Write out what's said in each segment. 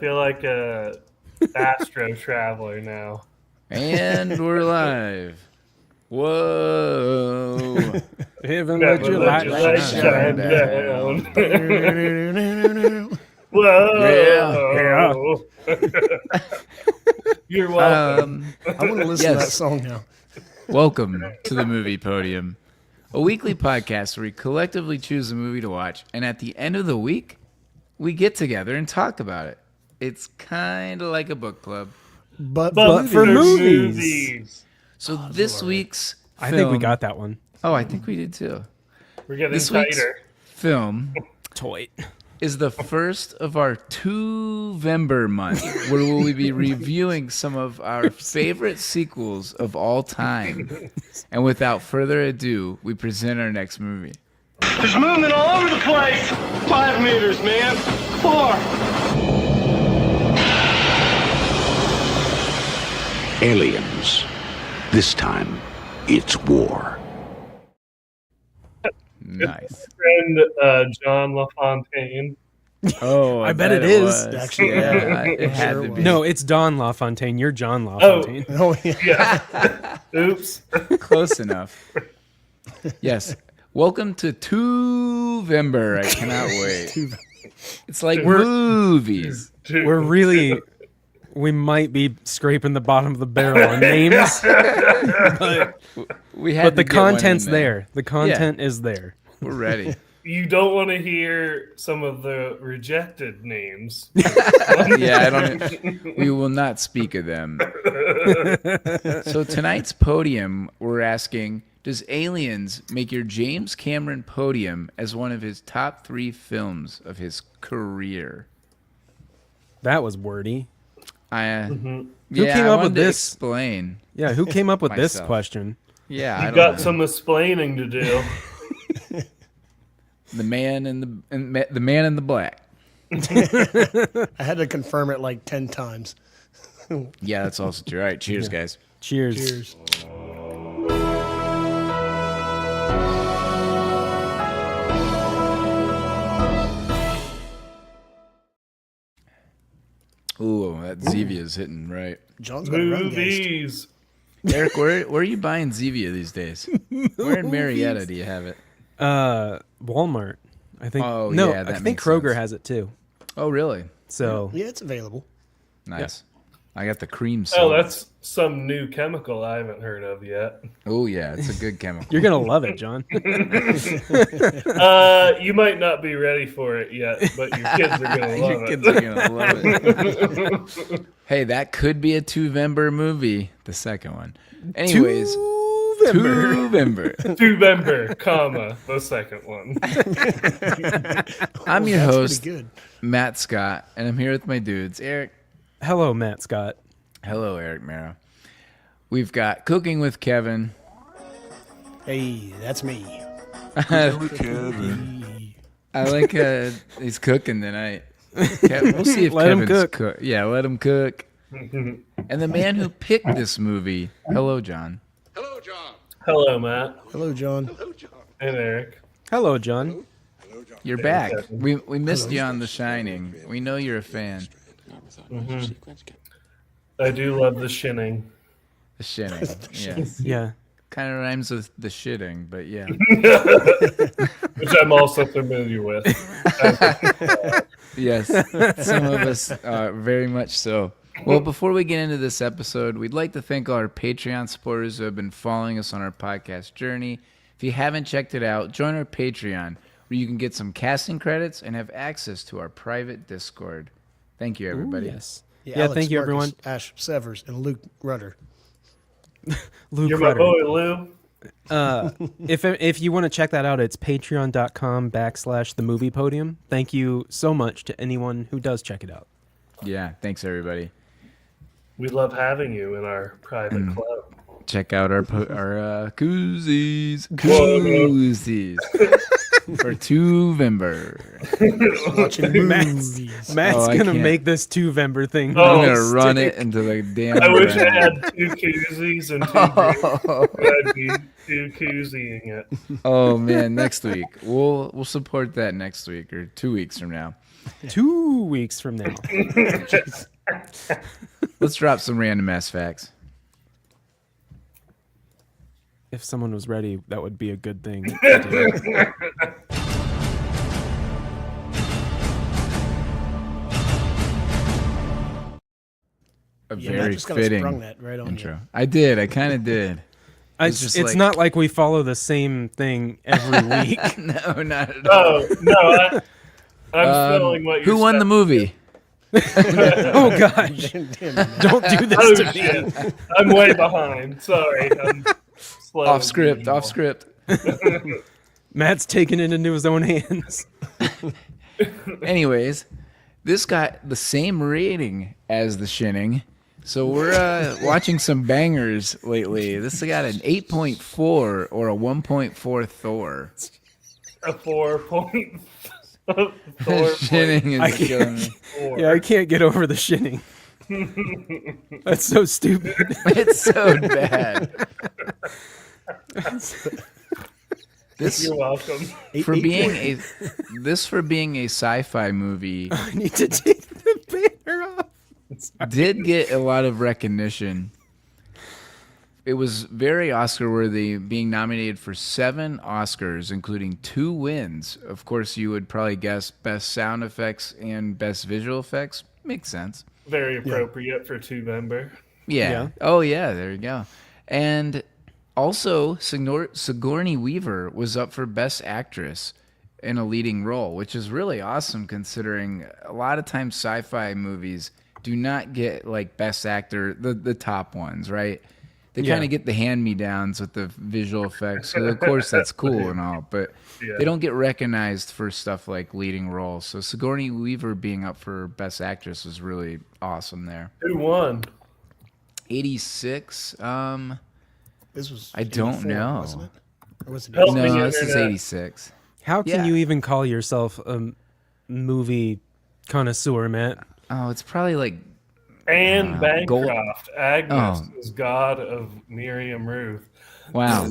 feel like a astro traveler now. And we're live. Whoa. Haven't Never let your let light your light shine shine down. down. Whoa. You're welcome. I want to listen to that song now. Welcome to the Movie Podium, a weekly podcast where we collectively choose a movie to watch, and at the end of the week, we get together and talk about it. It's kind of like a book club. But for movies. So this week's film, I think we got that one. Oh, I think we did too. We're getting This week's tighter. film Toy. is the first of our Two-Vember month, where we'll be reviewing some of our favorite sequels of all time. And without further ado, we present our next movie. There's movement all over the place. 5 meters, man. 4. Aliens. This time, it's war. Nice. Friend John LaFontaine. Oh, I bet it is, was. actually. Yeah, it had Sure to was. be. No, it's Don LaFontaine. You're John LaFontaine. Oh, yeah. Yeah. Oops. Close enough. Yes. Welcome to Two-Vember. I cannot wait. It's like movies. We might be scraping the bottom of the barrel on names, but We had to the get one in content's there. The content Yeah. is there. We're ready. You don't want to hear some of the rejected names. Yeah, we will not speak of them. So tonight's podium, we're asking, does Aliens make your James Cameron podium as one of his top 3 films of his career? That was wordy. Who came up with this? Explain. Yeah, who came up with this Myself. question? Yeah, I You don't got know. some explaining to do. The man in the man in the black. I had to confirm it like 10 times. Yeah, that's also true. All right, cheers, guys. Cheers. Cheers. Ooh, that Zevia's hitting right. John's got a run guest. Movies. Eric, where are you buying Zevia these days? Where in Marietta do you have it? Walmart. I think. Oh, no, yeah, that I think makes Kroger sense. has it too. Oh, really? So Yeah, it's available. Nice. I got the cream Oh, soda. that's some new chemical I haven't heard of yet. Oh, yeah, it's a good chemical. you're gonna love it, John. You might not be ready for it yet, but your kids are gonna love Your it. kids are gonna love it. Hey, that could be a Two-Vember movie. The second one. Anyways, Two-Vember. Two-Vember, comma, the second one. I'm your That's host, pretty good. Matt Scott, and I'm here with my dudes, Eric. Hello, Matt Scott. Hello, Eric Mara. We've got Cooking with Kevin. Hey, that's me. I like he's cooking tonight. We'll see if Let him Kevin's cook. Yeah, let him cook. And the man who picked this movie. Hello, John. Hello, Matt Hello, John. and Eric. Hello, John. You're back. We missed you on The Shining. We know you're a fan. I do love the shinning. The Shining. Yes. Yeah. Kind of rhymes with the shitting, but yeah. Which I'm also familiar with. Yes. Some of us very much so. Well, before we get into this episode, we'd like to thank all our Patreon supporters who have been following us on our podcast journey. If you haven't checked it out, join our Patreon, where you can get some casting credits and have access to our private Discord. Thank you, everybody. Yes. Yeah, Yeah, Alex thank you, Marcus, everyone. Ash Severs and Luke Rudder. Luke You're my Rudder. boy, Lou. If you want to check that out, it's patreon.com/the movie podium. Thank you so much to anyone who does check it out. Yeah, thanks, everybody. We love having you in our private club. Check out our koozies. Whoa. Koozies. For Two-Vember. Watching movies. Matt's Oh, I gonna can't. make this Two-Vember thing. Oh, I'm going to run stick. it into the damn I wish I ground. had 2 koozies and 2 drinks. I'd be 2 koozieing it. Oh man, next week we'll support that next week or 2 weeks from now. 2 weeks from now. Let's drop some random ass facts. If someone was ready, that would be a good thing. to do. A Yeah, very just kind of fitting sprung that right on intro. you. I did. I kind of did. It's just like- not like we follow the same thing every week. No, not at all. Oh no, I'm feeling what you're Who won the movie? Oh gosh! Damn it. Don't do this Oh to me. shit! I'm way behind. Sorry, I'm slow Off as script. usual. Off script. Matt's taking it into his own hands. Anyways, this got the same rating as The Shining. So we're watching some bangers lately. This got an 8.4 or a 1.4 Thor. A 4.4. Shining is killing me. Yeah, I can't get over the shinning. That's so stupid. It's so bad. This You're welcome. for being a sci-fi movie I need to take the banner off. did get a lot of recognition. It was very Oscar-worthy, being nominated for 7 Oscars, including 2 wins. Of course, you would probably guess Best Sound Effects and Best Visual Effects. Makes sense. Very appropriate for 2-member. Yeah. Yeah. Oh, yeah, there you go. And also, Sigourney Weaver was up for Best Actress in a leading role, which is really awesome considering a lot of times sci-fi movies do not get like Best Actor, the top ones, right? They Yeah. kind of get the hand-me-downs with the visual effects. So of course, that's cool and all, but they don't get recognized for stuff like leading roles. So Sigourney Weaver being up for Best Actress was really awesome there. Who won? 86. This was I don't 84, know. wasn't it? Or was it Help me, No, this is internet. 86. How can Yeah. you even call yourself a movie connoisseur, Matt? Oh, it's probably like Anne Gold- Bancroft. Agnes Oh. is god of Miriam Ruth. wow.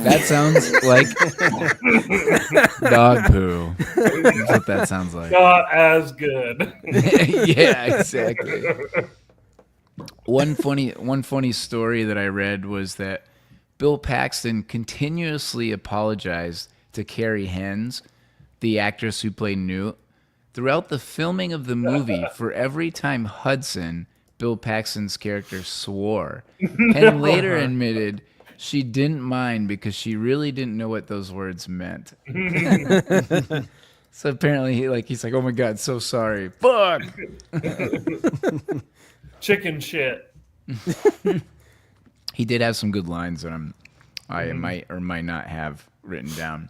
That sounds like dog poo. That's what that sounds like. Not as good. Yeah, exactly. One funny story that I read was that Bill Paxton continuously apologized to Carrie Hens, the actress who played Newt, throughout the filming of the movie for every time Hudson, Bill Paxton's character, swore. And later admitted she didn't mind because she really didn't know what those words meant. So apparently he's like, oh my God, so sorry. Fuck! Chicken shit. He did have some good lines that I might or might not have written down.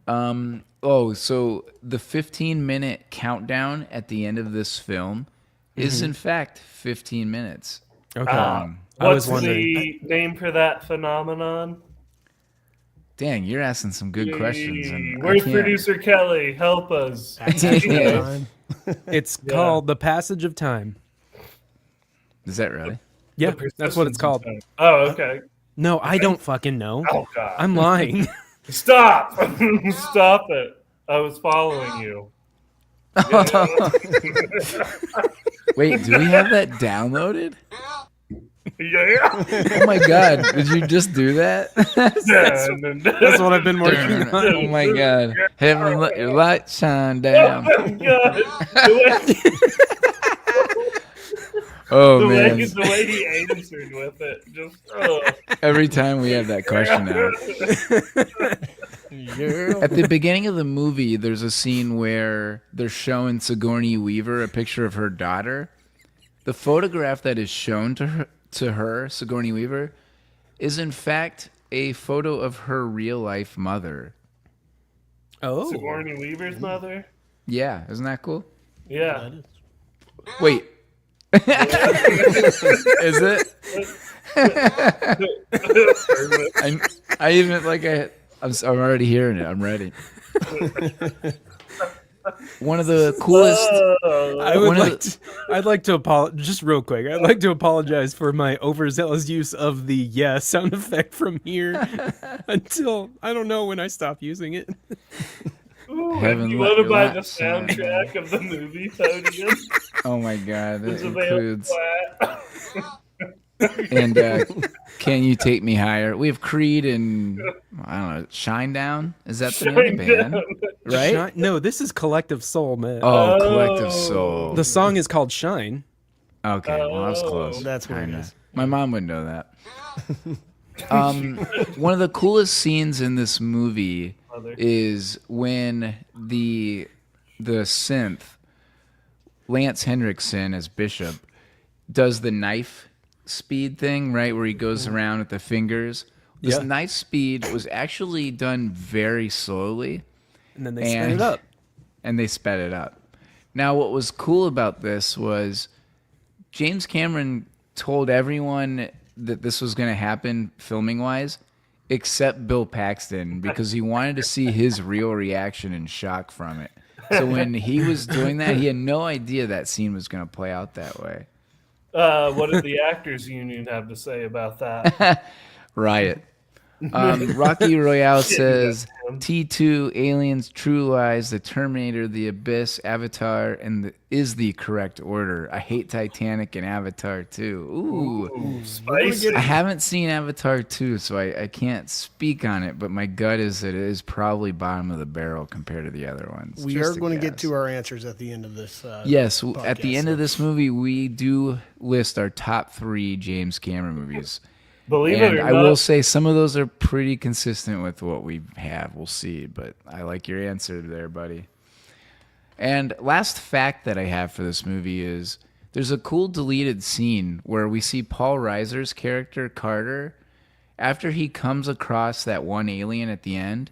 So the 15-minute countdown at the end of this film is in fact 15 minutes. Okay. Ah. I was What's wondering. the name for that phenomenon? Dang, you're asking some good questions. And I Where's can't- producer Kelly? Help us. That's actually Yeah. fine. It's called The Passage of Time. Is that really? Yeah, The that's what it's persistence called. of time. Oh, okay. No, I don't fucking know. Oh, God. I'm lying. Stop! Stop it. I was following you. Wait, do we have that downloaded? Yeah. Oh my God, did you just do that? That's what I've been working on. Oh my God. Heaven, let your light shine down. Oh man. The way he answered with it, just Every time we have that question out. At the beginning of the movie, there's a scene where they're showing Sigourney Weaver a picture of her daughter. The photograph that is shown to her, Sigourney Weaver, is in fact a photo of her real life mother. Oh. Sigourney Weaver's mother. Yeah, isn't that cool? Yeah. Wait. Is it? I even I'm already hearing it. I'm ready. One of the coolest. I'd like to apologize just real quick. I'd like to apologize for my overzealous use of the yeah sound effect from here until I don't know when I stop using it. Ooh, and Heaven you want to buy the let soundtrack of the movie Podium? Oh my god, that It's available includes at and Can You Take Me Higher? We have Creed and I don't know, Shinedown. Is that the name of the band? Shinedown. Right? No, this is Collective Soul, man. Oh, Collective Soul. The song is called Shine. Okay, well, I was close. That's what it Kinda. is. My mom would know that. One of the coolest scenes in this movie is when the synth, Lance Henriksen as Bishop, does the knife speed thing, right, where he goes around with the fingers. This knife speed was actually done very slowly. And then they sped it up. And they sped it up. Now, what was cool about this was James Cameron told everyone that this was going to happen filming-wise, except Bill Paxton, because he wanted to see his real reaction and shock from it. So when he was doing that, he had no idea that scene was going to play out that way. What did the Actors Union have to say about that? Riot. Rocky Royale says T2, Aliens, True Lies, The Terminator, The Abyss, Avatar, and is the correct order. I hate Titanic and Avatar 2. Ooh. Spicy. I haven't seen Avatar 2, so I can't speak on it, but my gut is that it is probably bottom of the barrel compared to the other ones. We Just are a going to get guess. to our answers at the end of this. Yes, at podcast, the end so- of this movie, we do list our top 3 James Cameron movies. Believe And it or I not, will say some of those are pretty consistent with what we have. We'll see, but I like your answer there, buddy. And last fact that I have for this movie is there's a cool deleted scene where we see Paul Reiser's character, Carter, after he comes across that one alien at the end.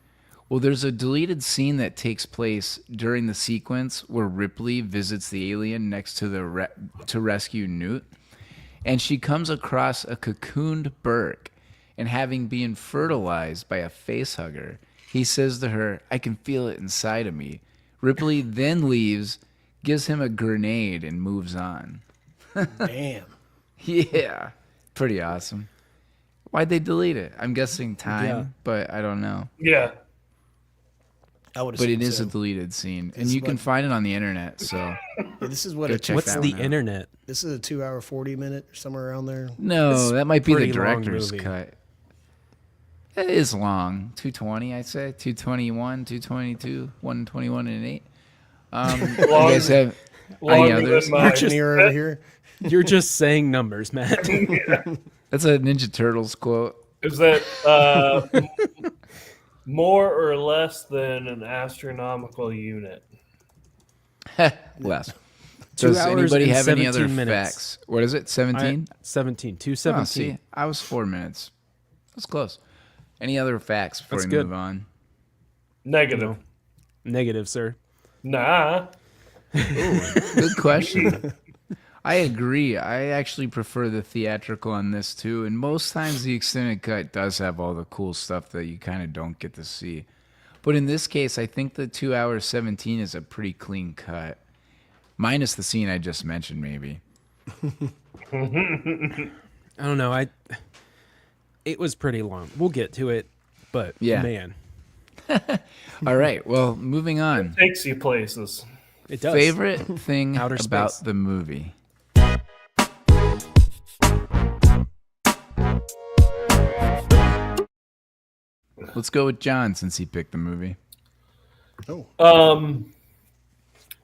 Well, there's a deleted scene that takes place during the sequence where Ripley visits the alien next to to rescue Newt. And she comes across a cocooned Burke, and having been fertilized by a facehugger, he says to her, "I can feel it inside of me." Ripley then leaves, gives him a grenade, and moves on. Damn. Yeah, pretty awesome. Why'd they delete it? I'm guessing time, but I don't know. yeah. I would But assume it is so. a deleted scene, and It's you can like- find it on the internet. So Yeah, this is what Go it check What's that the one out. internet? This is a 2-hour 40-minute somewhere around there. no, It's that might be the pretty long director's movie. cut. It is long. 220, I'd say. 221, 222, 121 and 8. You guys have any Longer others? than mine. Engineer over here. You're just saying numbers, Matt. That's a Ninja Turtles quote. Is that more or less than an astronomical unit? Less. 2 Does hours anybody and have any other 17 minutes. facts? What is it? 17? 17. Oh, 217. see, I was 4 minutes. That's close. Any other facts before That's we good. move on? Negative. Negative, sir. Nah. Good question. I agree. I actually prefer the theatrical on this too, and most times the extended cut does have all the cool stuff that you kind of don't get to see. But in this case, I think the 2 hours 17 is a pretty clean cut, minus the scene I just mentioned, maybe. I don't know. It was pretty long. We'll get to it, but Yeah. man, All right. Well, moving on. Takes you places. it does. Favorite thing Outer about space. the movie? Let's go with John since he picked the movie.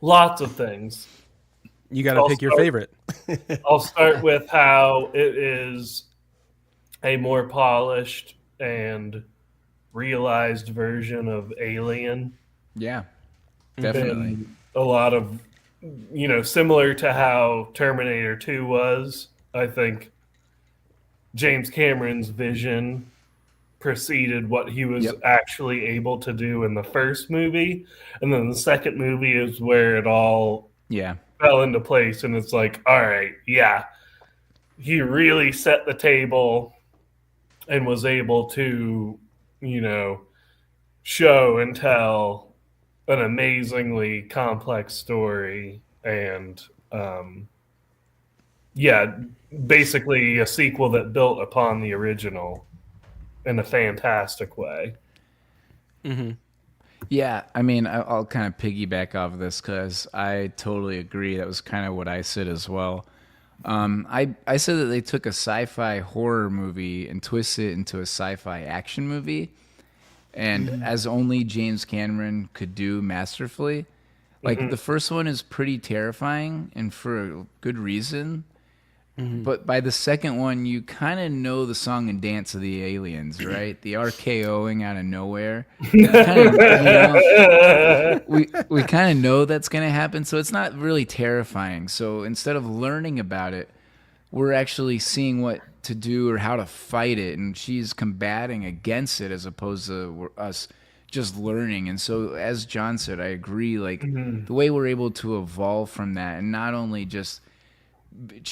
Lots of things. You got to I'll pick your start- favorite. I'll start with how it is a more polished and realized version of Alien. Yeah, definitely. And a lot of, similar to how Terminator 2 was. I think James Cameron's vision preceded what he was Yep. actually able to do in the first movie. And then the second movie is where it all Yeah. fell into place. And it's like, all right, yeah, he really set the table and was able to, show and tell an amazingly complex story. And, basically a sequel that built upon the original in a fantastic way. Yeah, I mean, I'll kind of piggyback off of this because I totally agree. That was kind of what I said as well. I said that they took a sci-fi horror movie and twisted it into a sci-fi action movie, and as only James Cameron could do masterfully. Like the first one is pretty terrifying, and for a good reason. But by the second one, you kind of know the song and dance of the aliens, right? The RKOing out of nowhere. We kind of know that's going to happen, so it's not really terrifying. So instead of learning about it, we're actually seeing what to do or how to fight it, and she's combating against it as opposed to us just learning. And so, as John said, I agree. Like the way we're able to evolve from that, and not only just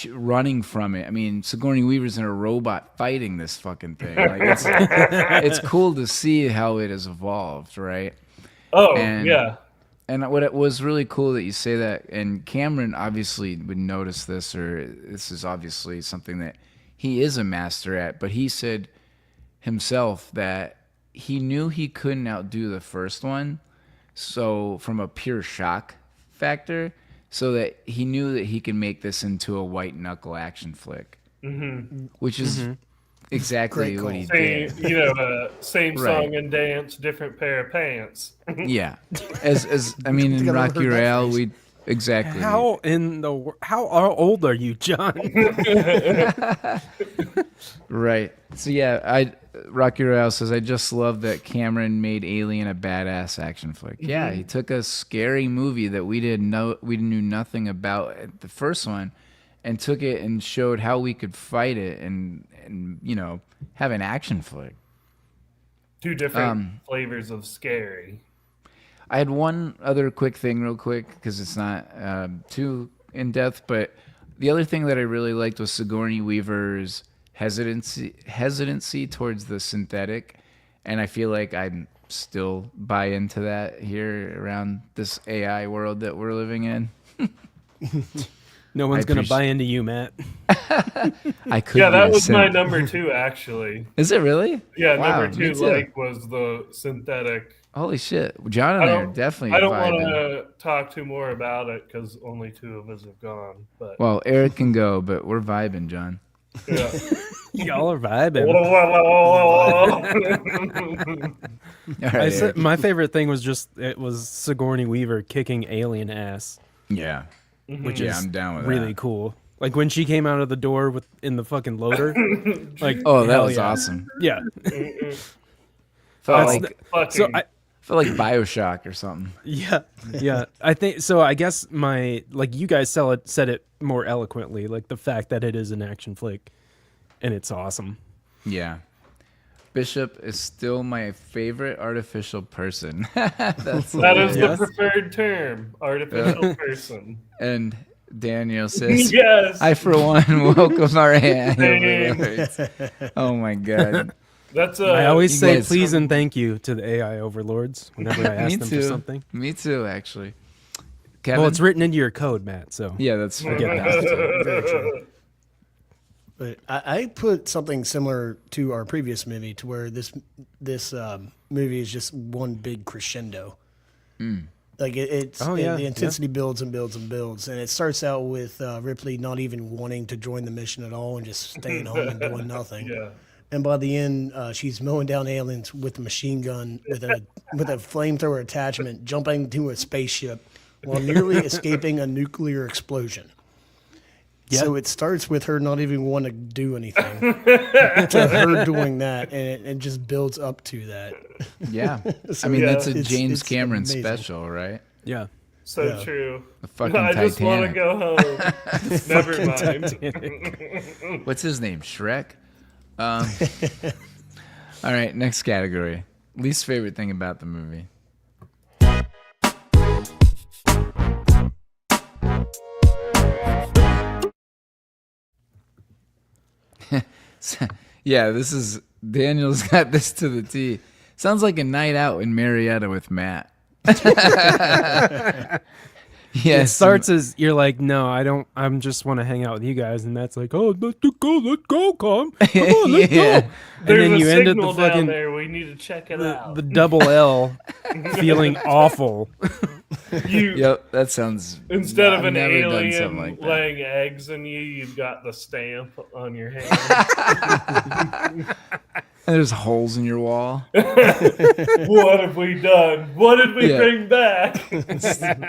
running from it. I mean, Sigourney Weaver's in a robot fighting this fucking thing. Like it's cool to see how it has evolved, right? Oh, And- yeah. And what it was really cool that you say that, and Cameron obviously would notice this, or this is obviously something that he is a master at, but he said himself that he knew he couldn't outdo the first one, so from a pure shock factor, so that he knew that he could make this into a white knuckle action flick, which is exactly Great what he call. did. Same Right. song and dance, different pair of pants. Yeah, as I mean, in think I've ever Rocky heard that Royale, phrase. we exactly. How old are you, John? Right. So yeah, Rocky Royale says, I just love that Cameron made Alien a badass action flick. Yeah, he took a scary movie that we knew nothing about at the first one, and took it and showed how we could fight it and have an action flick. Two different flavors of scary. I had one other quick thing real quick because it's not too in-depth, but the other thing that I really liked was Sigourney Weaver's hesitancy towards the synthetic, and I feel like I still buy into that here around this AI world that we're living in. No one's going to buy into you, Matt. I could Yeah, be that a was my simp. number 2, actually. Is it really? Yeah, Wow, number me 2 too. like was the synthetic. Holy shit. John and I are definitely I don't want vibing. to talk too more about it because only 2 of us have gone. But Well, Eric can go, but we're vibing, John. yeah. Y'all are vibing. All right, Eric. My favorite thing was it was Sigourney Weaver kicking alien ass, Yeah. which Yeah, is I'm down with really that. cool. Like when she came out of the door in the fucking loader. Like, Oh, that hell was yeah. awesome. Yeah. Felt That's like Fucking, So felt like BioShock or something. yeah. I think so. I guess you guys said it more eloquently, like the fact that it is an action flick, and it's awesome. Yeah. Bishop is still my favorite artificial person. That's that is Yes. the preferred term, artificial person. And Daniel says, Yes. I, for one, welcome our AI Same. overlords. Oh, my God. That's I always you say guys- please and thank you to the AI overlords whenever I ask Me them too. for something. Me too, actually. Kevin? Well, it's written into your code, Matt. So Yeah, that's fair. get that. Very true. But I put something similar to our previous movie, to where this movie is just one big crescendo. Like the intensity builds and builds and builds, and it starts out with Ripley not even wanting to join the mission at all and just staying home and doing nothing. Yeah. And by the end, she's mowing down aliens with a machine gun, with a flamethrower attachment, jumping into a spaceship while nearly escaping a nuclear explosion. Yeah. So it starts with her not even wanting to do anything, to her doing that, and it just builds up to that. Yeah. So, I mean, yeah, that's a it's- James it's Cameron amazing. special, right? Yeah. So Yeah. true. The fucking I just want to Titanic. go home. Never mind. What's his name? Shrek? All right, next category. Least favorite thing about the movie. Yeah, this is Daniel's got this to the T. Sounds like a night out in Marietta with Matt. Yeah, It starts as you're like, no, I don't. I'm just want to hang out with you guys, and that's like, oh, let's go, come on, let's Yeah. go. And There's then a you end at the signal down fucking there. We need to check it out. the double L, feeling awful. You Yep, that sounds. instead of I've an never done alien something like that. laying eggs in you, you've got the stamp on your hand. And there's holes in your wall. What have we done? What did we Yeah. bring back?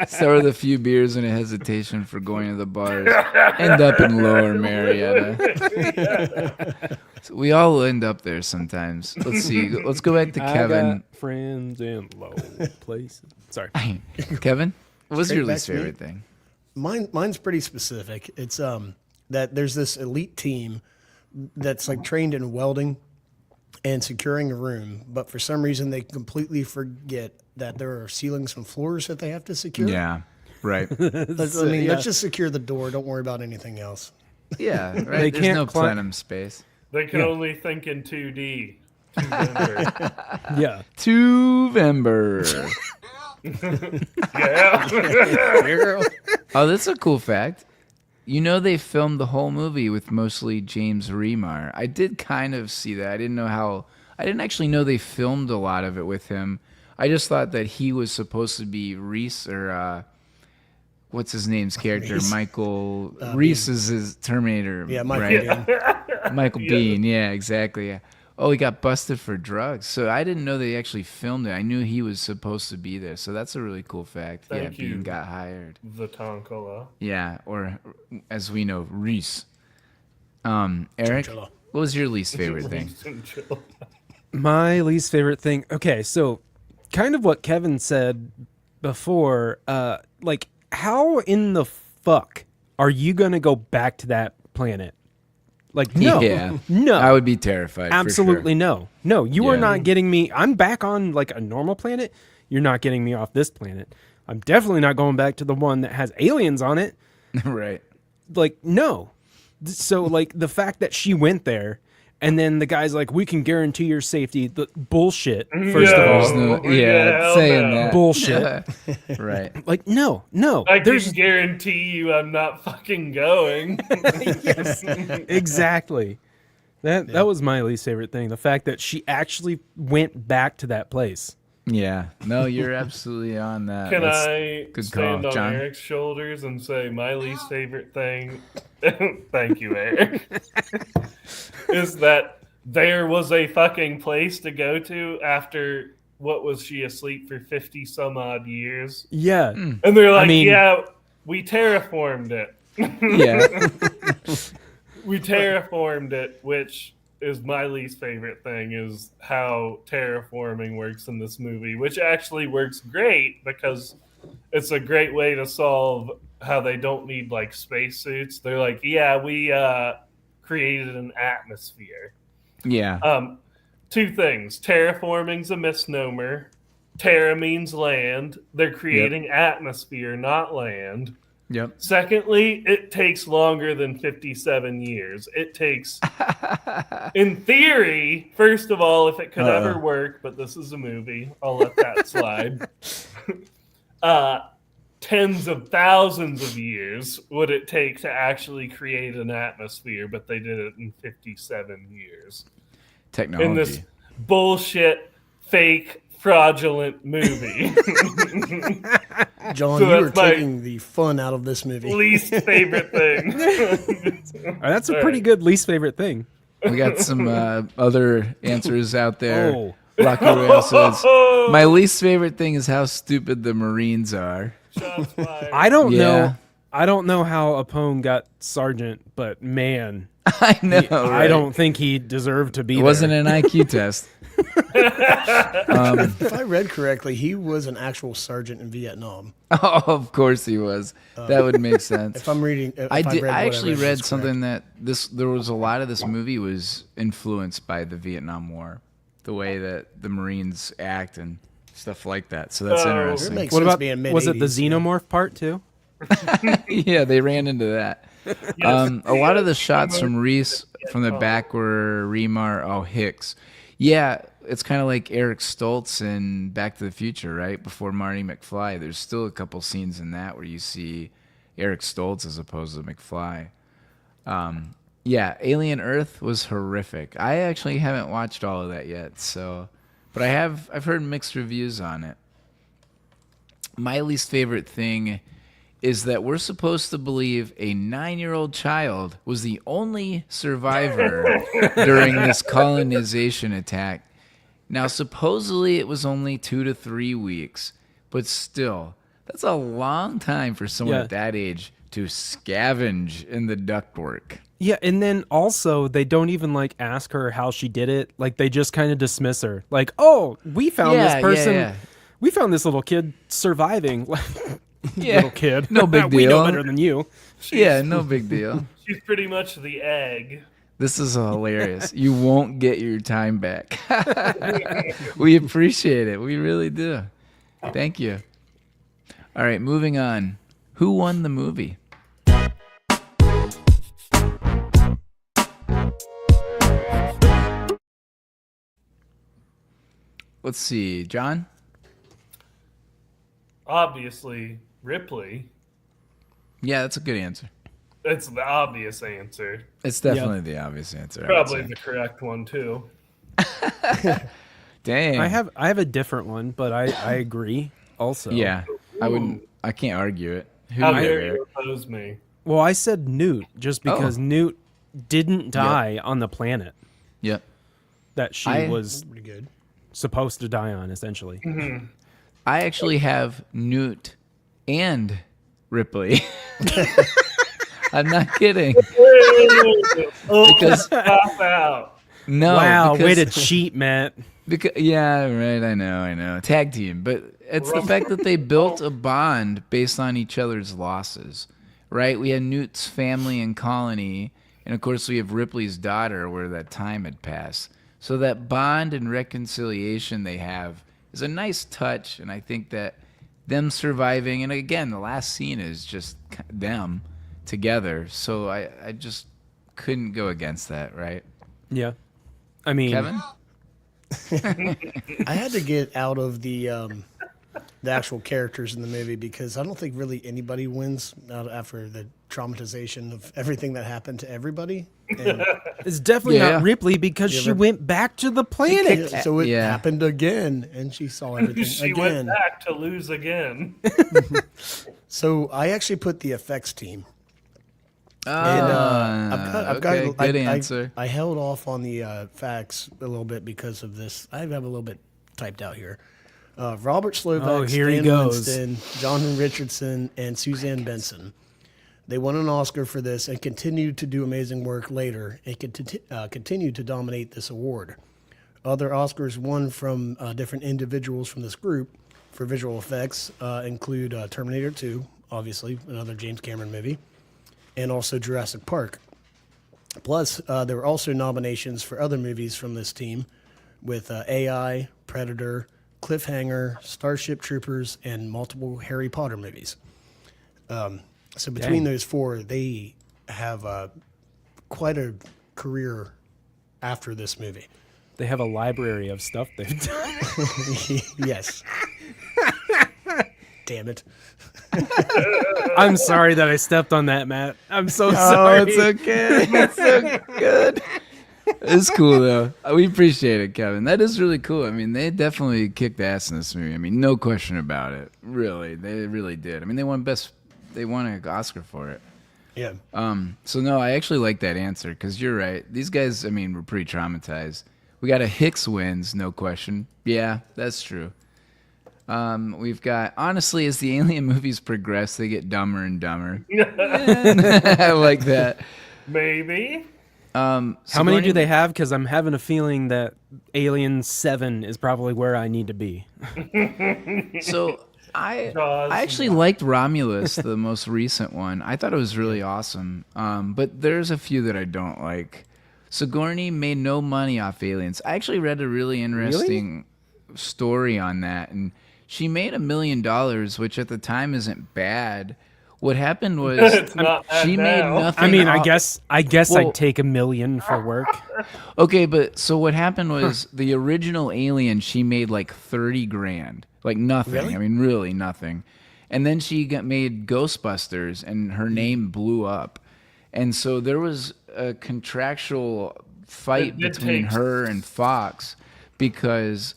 Start with a few beers and a hesitation for going to the bars. End up in Lower Marietta. So we all end up there sometimes. Let's see. Let's go back to I Kevin. got friends in low places. Sorry. Kevin, what's Straight your back least to me? favorite thing? Mine's pretty specific. It's that there's this elite team that's like trained in welding and securing a room, but for some reason they completely forget that there are ceilings and floors that they have to secure. Yeah, right. Let's just secure the door. Don't worry about anything else. Yeah, right. They There's can't no climb- plenum space. They can only think in 2D. Remember. Yeah. November. Yeah. Oh, that's a cool fact. You know they filmed the whole movie with mostly James Remar. I did kind of see that. I didn't actually know they filmed a lot of it with him. I just thought that he was supposed to be Reese or what's his name's character? Reese. Michael Reese is his Terminator. Yeah, Michael right? Biehn. Michael Biehn. Yeah, exactly. Yeah. Oh, he got busted for drugs. So I didn't know they actually filmed it. I knew he was supposed to be there. So that's a really cool fact. Thank yeah, you. Biehn got hired. The Tonkola. Yeah, or as we know, Reese. Eric, Chinchilla. what was your least favorite thing? My least favorite thing. Okay, so kind of what Kevin said before. Like, how in the fuck are you gonna go back to that planet? Like, no, Yeah, no, I would be terrified. absolutely no. You are Yeah. not getting me. I'm back on like a normal planet. You're not getting me off this planet. I'm definitely not going back to the one that has aliens on it. For sure. Right. Like, no. So like the fact that she went there and then the guy's like, we can guarantee your safety. The bullshit, first Yeah. of all. No, Yeah, hell saying no. that. Bullshit. Right. Like, no. I There's can guarantee you I'm not fucking going. yes, exactly. That was my least favorite thing. The fact that she actually went back to that place. Yeah. No, you're absolutely on that. Can That's I good stand call, on John. Eric's shoulders and say my least favorite thing? Thank you, Eric. is that there was a fucking place to go to after what was she asleep for 50 some odd years? Yeah. And they're like, mean- yeah, we terraformed it. Yeah. We terraformed it, which is my least favorite thing, is how terraforming works in this movie, which actually works great because it's a great way to solve how they don't need like spacesuits. They're like, yeah, we created an atmosphere. Yeah. Two things. Terraforming's a misnomer. Terra means land. They're creating atmosphere, not land. Yep. Secondly, it takes longer than 57 years. It takes, in theory, first of all, if it could ever work, but this is a movie, I'll let that slide. Tens of thousands of years would it take to actually create an atmosphere, but they did it in 57 years. Technology. In this bullshit, fake, fraudulent movie. John, So you are that's my- taking the fun out of this movie. Least favorite thing. That's a pretty good least favorite thing. We got some other answers out there. Oh. Rocky Royale says, my least favorite thing is how stupid the Marines are. Shots fired. I don't Yeah. know. I don't know how Apone got sergeant, but man, I know. I right? don't think he deserved to be It wasn't there. an IQ test. If I read correctly, he was an actual sergeant in Vietnam. Oh, of course he was. That would make sense. If I'm reading, if I did. read I what actually was read correct. something that there was a lot of this movie was influenced by the Vietnam War, the way that the Marines act and stuff like that. So that's Oh. It interesting. makes What sense about being mid-80s. was it the xenomorph part too? Yeah, they ran into that. A lot of the shots from Reese from the back were Remar. Oh, Hicks. Yeah, it's kind of like Eric Stoltz in Back to the Future, right? Before Marty McFly. There's still a couple scenes in that where you see Eric Stoltz as opposed to McFly. Yeah, Alien Earth was horrific. I actually haven't watched all of that yet, but I've heard mixed reviews on it. My least favorite thing is that we're supposed to believe a 9-year-old child was the only survivor during this colonization attack. Now, supposedly it was only 2 to 3 weeks, but still, that's a long time for someone at that age to scavenge in the ductwork. Yeah, and then also they don't even like ask her how she did it. Like they just kind of dismiss her. Like, oh, we found this person. Yeah. We found this little kid surviving. Little kid. No big deal. We know better than you. No big deal. She's pretty much the egg. This is hilarious. You won't get your time back. We appreciate it. We really do. Thank you. All right, moving on. Who won the movie? Let's see. John? Obviously, Ripley. Yeah, that's a good answer. That's the obvious answer. It's definitely the obvious answer. Probably the correct one, too. Dang. I have a different one, but I agree also. Yeah. I can't argue it. Who How do you dare have, you oppose me? Well, I said Newt just because Newt didn't die on the planet Yep. that she was Pretty good. supposed to die on, essentially. I actually have Newt and Ripley. I'm not kidding. Because Stop out. no, Wow, way to because, cheat, Matt. because yeah, right. I know. Tag team, but it's the fact that they built a bond based on each other's losses, right? We had Newt's family and colony, and of course we have Ripley's daughter, where that time had passed. So that bond and reconciliation they have is a nice touch, and I think that them surviving, and again, the last scene is just them together. So I just couldn't go against that, right? Yeah. I mean, Kevin? I had to get out of the actual characters in the movie because I don't think really anybody wins after the traumatization of everything that happened to everybody. And it's definitely Yeah. not Ripley because she went back to the planet. so it Yeah. happened again, and she saw everything She again. went back to lose again. So I actually put the effects team. I've got good answer. I held off on the facts a little bit because of this. I have a little bit typed out here. Robert Slovak, Oh, here he Stan goes. Winston, Jonathan Richardson, and Suzanne Benson. They won an Oscar for this and continued to do amazing work later and continued to dominate this award. Other Oscars won from different individuals from this group for visual effects include Terminator 2, obviously, another James Cameron movie, and also Jurassic Park. Plus, there were also nominations for other movies from this team with AI, Predator, Cliffhanger, Starship Troopers, and multiple Harry Potter movies. So between those four, they have quite a career after this movie. They have a library of stuff they've done. Yes. Damn it. I'm sorry that I stepped on that, Matt. I'm so sorry. Oh, it's okay. It's so good. It's cool though. We appreciate it, Kevin. That is really cool. I mean, they definitely kicked ass in this movie. I mean, no question about it. Really, they really did. I mean, they won an Oscar for it. Yeah. So no, I actually like that answer because you're right. These guys, I mean, were pretty traumatized. We got a Hicks wins, no question. Yeah, that's true. We've got, honestly, as the Alien movies progress, they get dumber and dumber. I like that. Maybe. How many do they have? Because I'm having a feeling that Alien 7 is probably where I need to be. So I actually liked Romulus, the most recent one. I thought it was really awesome. But there's a few that I don't like. Sigourney made no money off Aliens. I actually read a really interesting story on that, and she made $1 million, which at the time isn't bad, What happened was It's not that she made now. nothing. I mean, I off- guess Well- I'd take $1 million for work. Okay, but so what happened was the original Alien, she made like 30 grand, like nothing. Really? I mean, really nothing. And then she made Ghostbusters, and her name blew up. And so there was a contractual fight It did between take- her and Fox because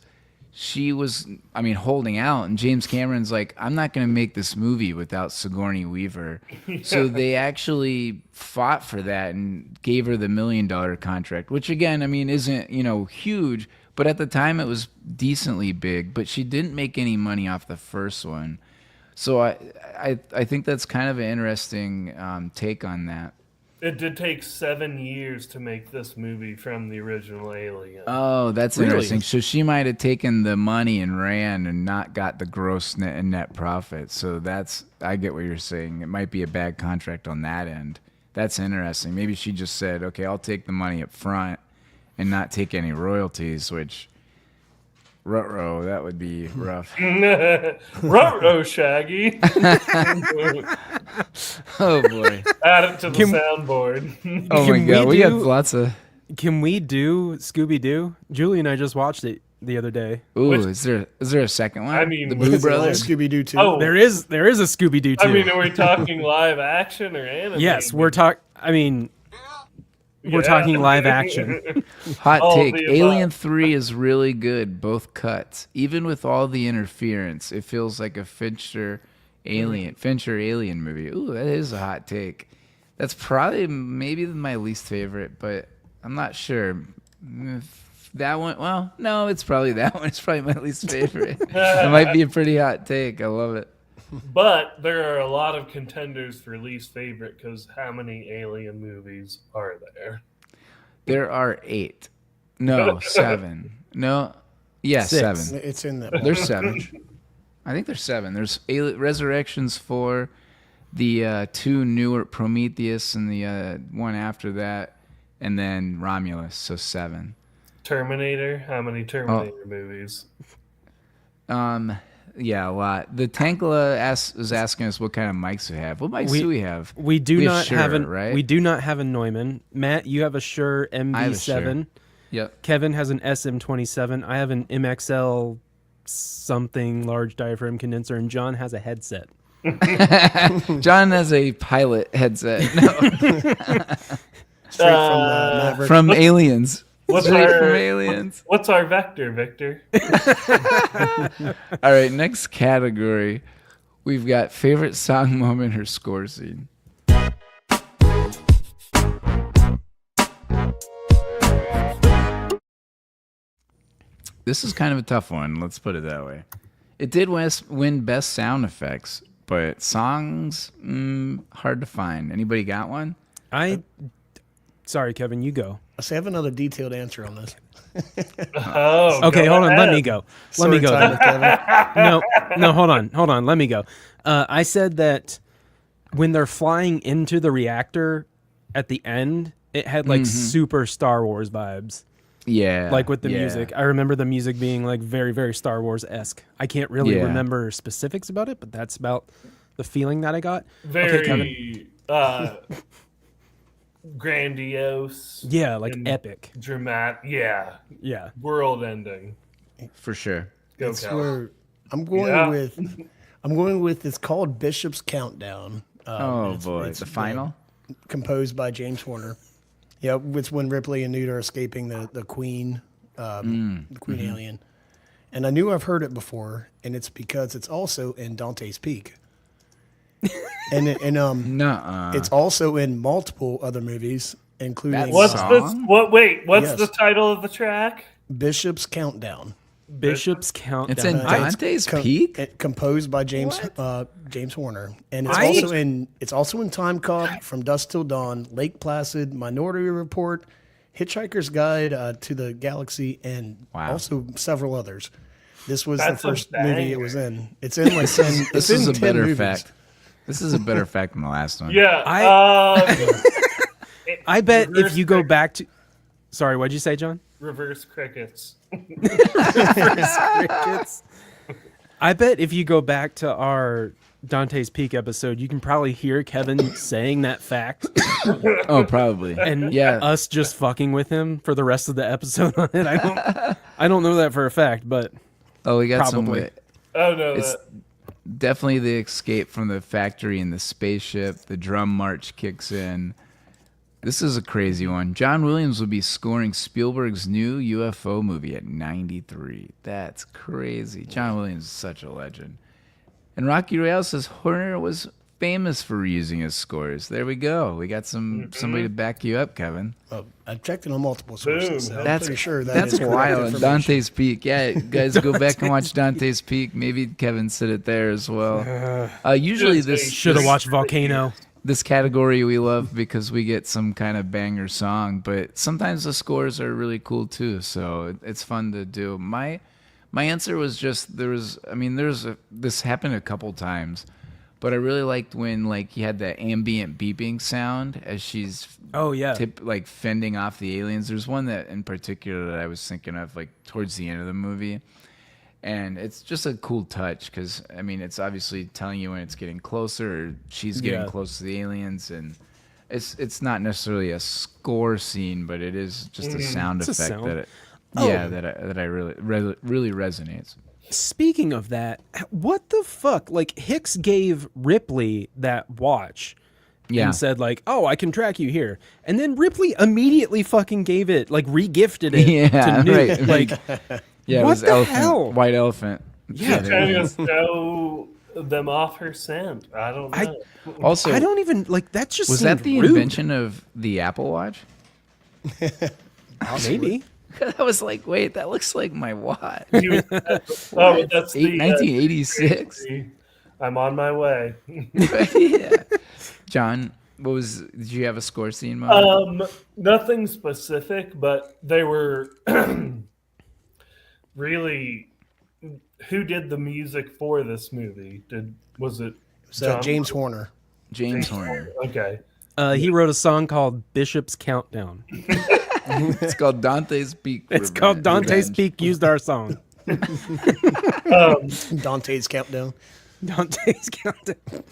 she was, I mean, holding out. And James Cameron's like, I'm not going to make this movie without Sigourney Weaver. So they actually fought for that and gave her the $1 million contract, which again, I mean, isn't, huge. But at the time it was decently big. But she didn't make any money off the first one. So I think that's kind of an interesting take on that. It did take 7 years to make this movie from the original Alien. Oh, that's Really? interesting. So she might have taken the money and ran and not got the gross net profit. So I get what you're saying. It might be a bad contract on that end. That's interesting. Maybe she just said, okay, I'll take the money up front and not take any royalties, which, ruh-roh, that would be rough. Ruh-roh, Shaggy. Oh, boy. Add it to the soundboard. Oh, my Can God. we We got do- lots of... Can we do Scooby-Doo? Julie and I just watched it the other day. Ooh, Which- is there a second one? I mean, the was Boo it Brothers? Scooby-Doo too. Oh, There is a Scooby-Doo too. I mean, are we talking live action or animated? yes, we're talking live action. Hot All take. the Alien above. 3 is really good, both cuts. Even with all the interference, it feels like a Fincher Alien movie. Ooh, that is a hot take. That's probably maybe my least favorite, but I'm not sure. If that one, well, no, it's probably that one. It's probably my least favorite. It might be a pretty hot take. I love it. But there are a lot of contenders for least favorite because how many Alien movies are there? There are 8. No, 7. No, yeah, 6. 7. It's in the. There's 7. I think there's 7. There's Resurrections 4, the 2 newer Prometheus, and the one after that, and then Romulus. So 7. Terminator? How many Terminator movies? Yeah, a lot. The Tankla was asking us what kind of mics we have. What mics do we have? We do We have not Shure, have an right? We do not have a Neumann. Matt, you have a Shure I have a Shure. MV7. Yep. Kevin has an SM27. I have an MXL something large diaphragm condenser, and John has a headset. John has a pilot headset. No, Straight from Maverick. from Aliens. What's Straight our- from Aliens. What's our vector, Victor? All right, next category. We've got favorite song moment or score scene. This is kind of a tough one. Let's put it that way. It did win best sound effects, but songs, hard to find. Anybody got one? Sorry, Kevin, you go. I have another detailed answer on this. Oh, Okay, go hold on. Let me ahead. go. Let Story me go. time with Kevin. No, hold on. Let me go. I said that when they're flying into the reactor at the end, it had like super Star Wars vibes, Yeah. like with the yeah. music. I remember the music being like very, very Star Wars-esque. I can't really Yeah. remember specifics about it, but that's about the feeling that I got. Very Kevin. grandiose. Yeah, like and epic. Dramatic. Yeah. Yeah. World ending. For sure. Go, It's Cal. where I'm going Yeah. with. I'm going with. It's called Bishop's Countdown. Oh, it's- boy. it's the final? composed by James Horner. Yeah, it's when Ripley and Newt are escaping the Queen, the Queen alien. And I knew I've heard it before, and it's because it's also in Dante's Peak. Nuh-uh. It's also in multiple other movies, including That's- What's Song? this? What's Yes. the title of the track? Bishop's Countdown. Bishop's Countdown. It's in Dante's Com- Peak? composed by James Horner, and it's I- also in Time Cop, From Dusk Till Dawn, Lake Placid, Minority Report, Hitchhiker's Guide to the Galaxy, and Wow. also several others. This was That's the a first movie it banger. was in. It's in like 10. This it's is in a 10 better movies. fact. This is a better fact than the last one. Yeah. I bet if Reverse you go cricket. back to. Sorry, what'd you say, John? Reverse crickets. I bet if you go back to our Dante's Peak episode, you can probably hear Kevin saying that fact Oh, probably. and Yeah. us just fucking with him for the rest of the episode on it. I don't know that for a fact, but Oh, we got Probably. some. Oh no, It's definitely the escape from the factory in the spaceship. The drum march kicks in. This is a crazy one. John Williams will be scoring Spielberg's new UFO movie at 93. That's crazy. John Williams is such a legend. And Rocky Royale says Horner was famous for reusing his scores. There we go. We got somebody to back you up, Kevin. Well, I've checked it on multiple sources. Boom. So I'm That's pretty sure that's is correct wild. information. Dante's Peak. Yeah, guys, go back and watch Dante's Peak. Maybe Kevin said it there as well. Usually this should have watched Volcano. this category we love because we get some kind of banger song, but sometimes the scores are really cool too. So it's fun to do. My answer was just this happened a couple times, but I really liked when like he had that ambient beeping sound as she's Oh yeah. like fending off the aliens. There's one that in particular that I was thinking of like towards the end of the movie. And it's just a cool touch because, I mean, it's obviously telling you when it's getting closer or she's getting Yeah. close to the aliens. And it's not necessarily a score scene, but it is just a sound It's a effect sound. that I really resonates. Speaking of that, what the fuck? Like Hicks gave Ripley that watch. Yeah. And said like, "Oh, I can track you here," and then Ripley immediately fucking gave it, like, regifted it Yeah, to Newt. right. Like, Yeah, it What was the elephant, hell? white elephant. Yeah. trying to throw them off her scent. I don't know. Also, I don't even like that. Just was that seemed the rude. invention of the Apple Watch? Maybe. I was like, wait, that looks like my watch. He was- that's the 1986. I'm on my way. Yeah. John, did you have a score scene moment? Nothing specific, but they were really. Who did the music for this movie? Was it So John? James Horner. James Horner. Okay. He wrote a song called Bishop's Countdown. It's called Dante's Peak. It's called Dante's Revenge. Peak used our song. Dante's Countdown. Dante's Countdown.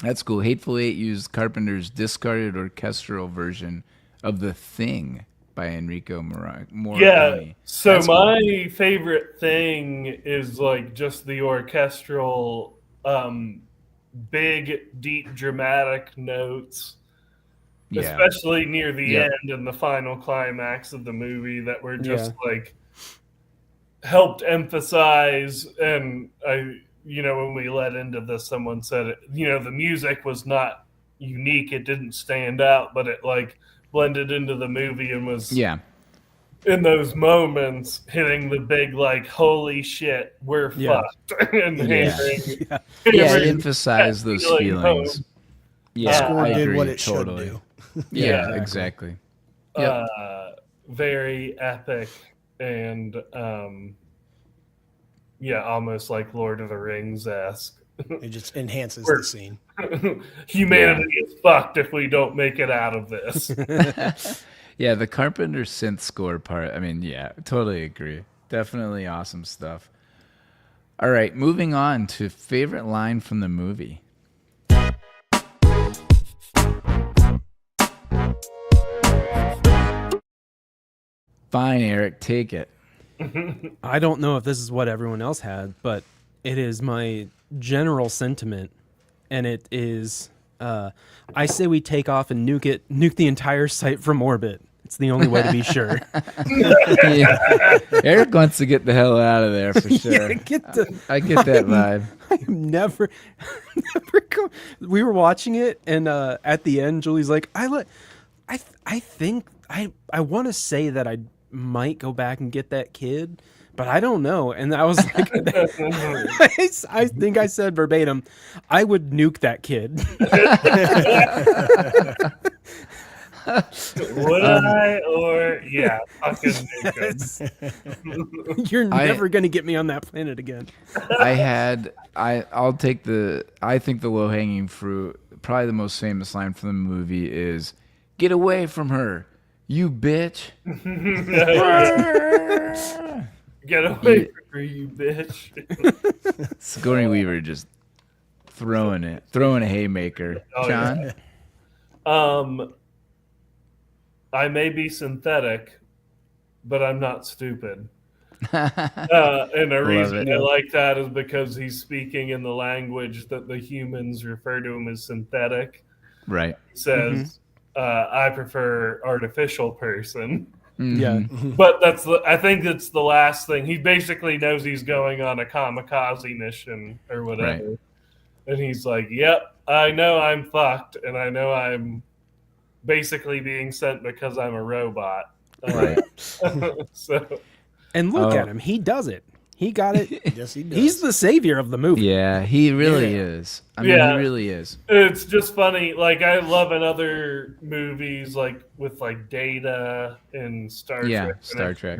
That's cool. Hateful Eight used Carpenter's discarded orchestral version of The Thing by Enrico Morricone. Yeah. So That's cool. my favorite thing is like just the orchestral, big, deep, dramatic notes, Yeah. especially near the Yep. end and the final climax of the movie that were just like helped emphasize. And when we led into this, someone said it, the music was not unique. It didn't stand out, but it like blended into the movie and was Yeah. in those moments hitting the big like holy shit we're Yeah. fucked and Yeah. hammering- Yeah, hammering it emphasized those feeling feelings. home. Yeah, Score I did agree, what it totally. should do. Yeah, exactly. Yep. Very epic and almost like Lord of the Rings-esque. It just enhances We're- the scene. Humanity is fucked if we don't make it out of this. Yeah, the Carpenter synth score part. I mean, yeah, totally agree. Definitely awesome stuff. All right, moving on to favorite line from the movie. Fine, Eric, take it. I don't know if this is what everyone else had, but it is my general sentiment, and it is, I say we take off and nuke the entire site from orbit. It's the only way to be sure. Yeah. Eric wants to get the hell out of there for sure. Yeah, I get that vibe. I'm never go. We were watching it, and at the end, Julie's like, I think I want to say that I might go back and get that kid, but I don't know. And I was like, I think I said verbatim, I would nuke that kid. Would I? Or, yeah, fucking nuke 'em. You're never going to get me on that planet again. I think the low-hanging fruit, probably the most famous line from the movie is, "Get away from her, you bitch." Get away from her, you bitch. Sigourney Weaver just throwing a haymaker. Oh, John? Yeah. I may be synthetic, but I'm not stupid. And the reason I like that is because he's speaking in the language that the humans refer to him as synthetic. Right. He says, I prefer artificial person. Yeah. But I think it's the last thing. He basically knows he's going on a kamikaze mission or whatever. Right. And he's like, yep, I know I'm fucked, and I know I'm basically being sent because I'm a robot. Right. So, And look at him. He does it. He got it. Yes, he does. He's the savior of the movie. Yeah, he really is. I mean, he really is. it's just funny. Like, I love in other movies, like with like Data and Star Trek. Star Trek.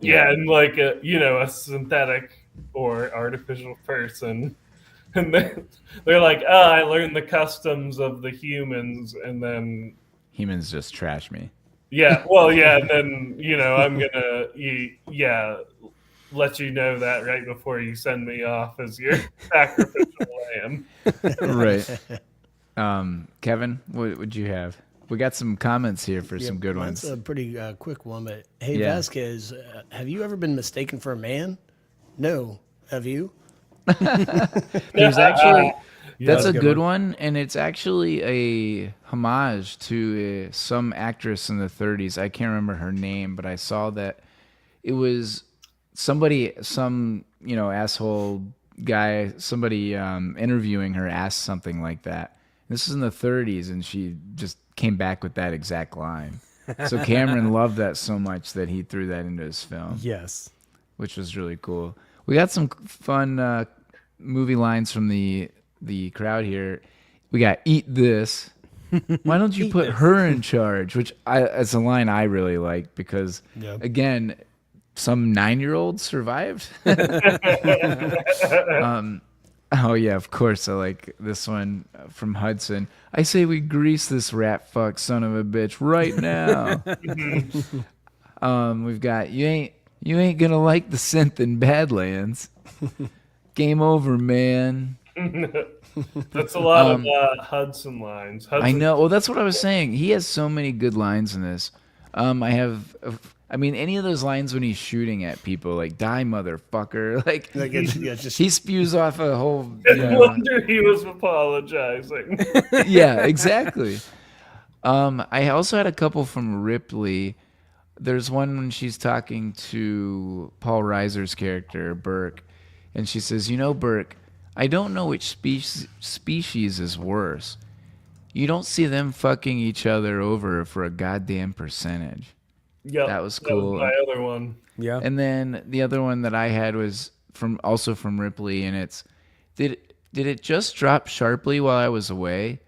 Yeah, and like a synthetic or artificial person. And then they're like, oh, I learned the customs of the humans, and then Humans just trash me. yeah, well, yeah, and then I'm gonna let you know that right before you send me off as your sacrificial lamb. Right. Kevin, what would you have? We got some comments here for some good ones. That's a pretty quick one, but hey, Yeah. Vasquez, have you ever been mistaken for a man? No. Have you? There's actually that's that's a a good good one, and it's actually a homage to some actress in the 30s. I can't remember her name, but I saw that it was some asshole guy, somebody interviewing her asked something like that. This is in the 30s, and she just came back with that exact line. So Cameron loved that so much that he threw that into his film, Yes. which was really cool. We got some fun movie lines from the crowd here. We got "Eat this." Why don't you put her in charge? Which it's a line I really like because again, some 9-year-old survived. Oh yeah, of course I like this one from Hudson. I say we grease this rat fuck son of a bitch right now. We've got you ain't gonna like the synth in Badlands. Game over, man. That's a lot of Hudson lines. I know. Well, that's what I was saying. He has so many good lines in this. I mean, any of those lines when he's shooting at people, like "die, motherfucker," like he spews off a whole. No wonder he was apologizing. Yeah, exactly. I also had a couple from Ripley. There's one when she's talking to Paul Reiser's character, Burke, and she says, Burke, I don't know which species is worse. You don't see them fucking each other over for a goddamn percentage. Yep, that was cool. That was my other one. Yeah. And then the other one that I had was also from Ripley, and it's, did it just drop sharply while I was away?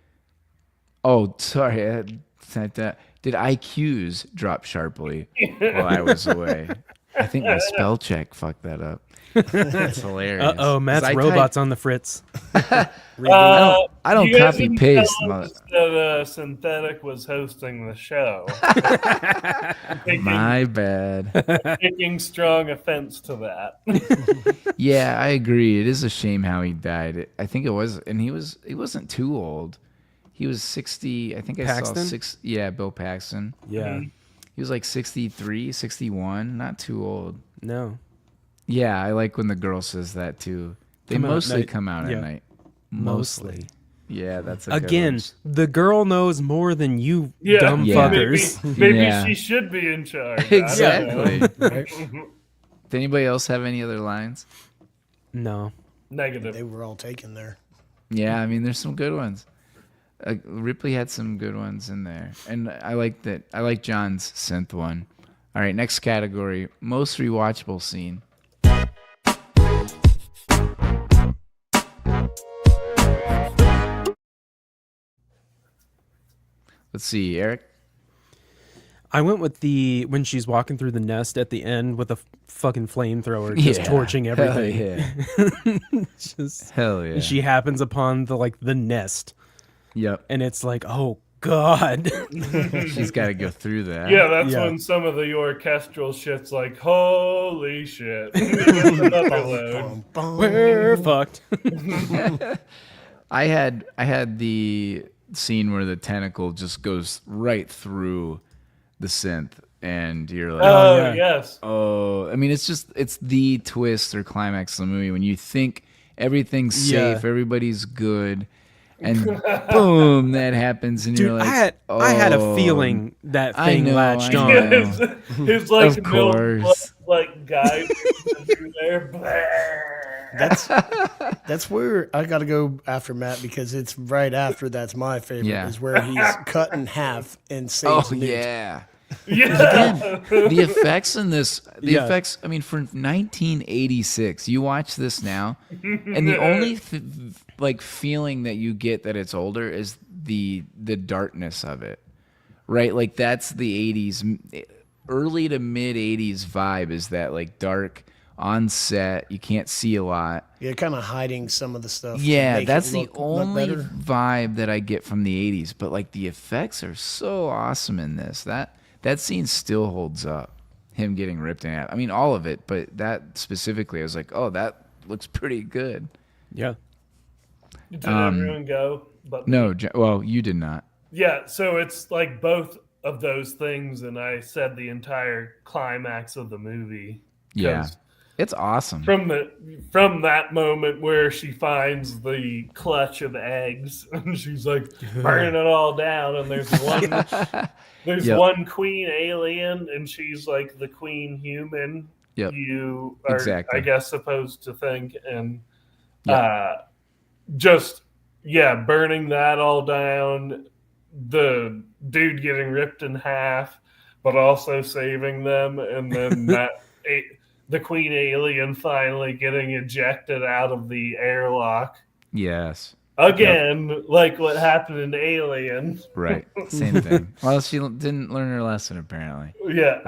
Oh, sorry, I said that. Did IQs drop sharply while I was away? I think my spell check fucked that up. That's hilarious. Uh-oh, Matt's robots on the fritz. I don't copy paste. That Synthetic was hosting the show. My bad. Taking strong offense to that. Yeah, I agree. It is a shame how he died. I think it was, and he wasn't too old. He was 60. I think I saw 6. Yeah, Bill Paxton. Yeah. He was like 63, 61. Not too old. No. Yeah, I like when the girl says that too. They mostly come out at night. Mostly. Yeah, that's a good one. The girl knows more than you dumb fuckers. Maybe she should be in charge. Exactly. Did anybody else have any other lines? No. Negative. They were all taken there. Yeah, I mean, there's some good ones. Ripley had some good ones in there, and I like that. I like John's synth one. All right, next category: most rewatchable scene. Let's see, Eric. I went with when she's walking through the nest at the end with a fucking flamethrower, just torching everything. Hell yeah. And she happens upon the nest. Yep. And it's like, oh God. She's got to go through that. Yeah, that's Yeah. when some of the orchestral shit's like, holy shit. Another load. We're fucked. I had the scene where the tentacle just goes right through the synth, and you're like, Oh, yeah. yes. oh, I mean, it's the twist or climax of the movie when you think everything's Yeah. safe, everybody's good, and boom, that happens, and Dude, you're like, I had a oh, feeling that I thing know, latched I on. know. His like Of milk course. like guy through there. That's where I got to go after Matt because it's right after that's my favorite Yeah. is where he's cut in half and saves Oh Newt. yeah. Yeah. The effects in this, Yeah. effects, I mean, for 1986, you watch this now, and the only like feeling that you get that it's older is the darkness of it, right? Like that's the 80s, early to mid 80s vibe is that like dark on set, you can't see a lot. Yeah, kind of hiding some of the stuff. to Yeah, make that's it the look only better. vibe that I get from the 80s, but like the effects are so awesome in this. That scene still holds up. Him getting ripped in half. I mean, all of it, but that specifically, I was like, oh, that looks pretty good. Yeah. Did everyone go? But No, well, you did not. Yeah, so it's like both of those things, and I said the entire climax of the movie. Yeah, 'Cause it's awesome. from that moment where she finds the clutch of eggs and she's like burning it all down, and there's one Yep. one queen alien, and she's like the queen human. Yep. You are, Exactly. I guess, supposed to think, and Yep. just burning that all down. The dude getting ripped in half, but also saving them, and then the queen alien finally getting ejected out of the airlock Yes. again, like what happened in Alien. Right. Same thing. Well, she didn't learn her lesson apparently. Yeah,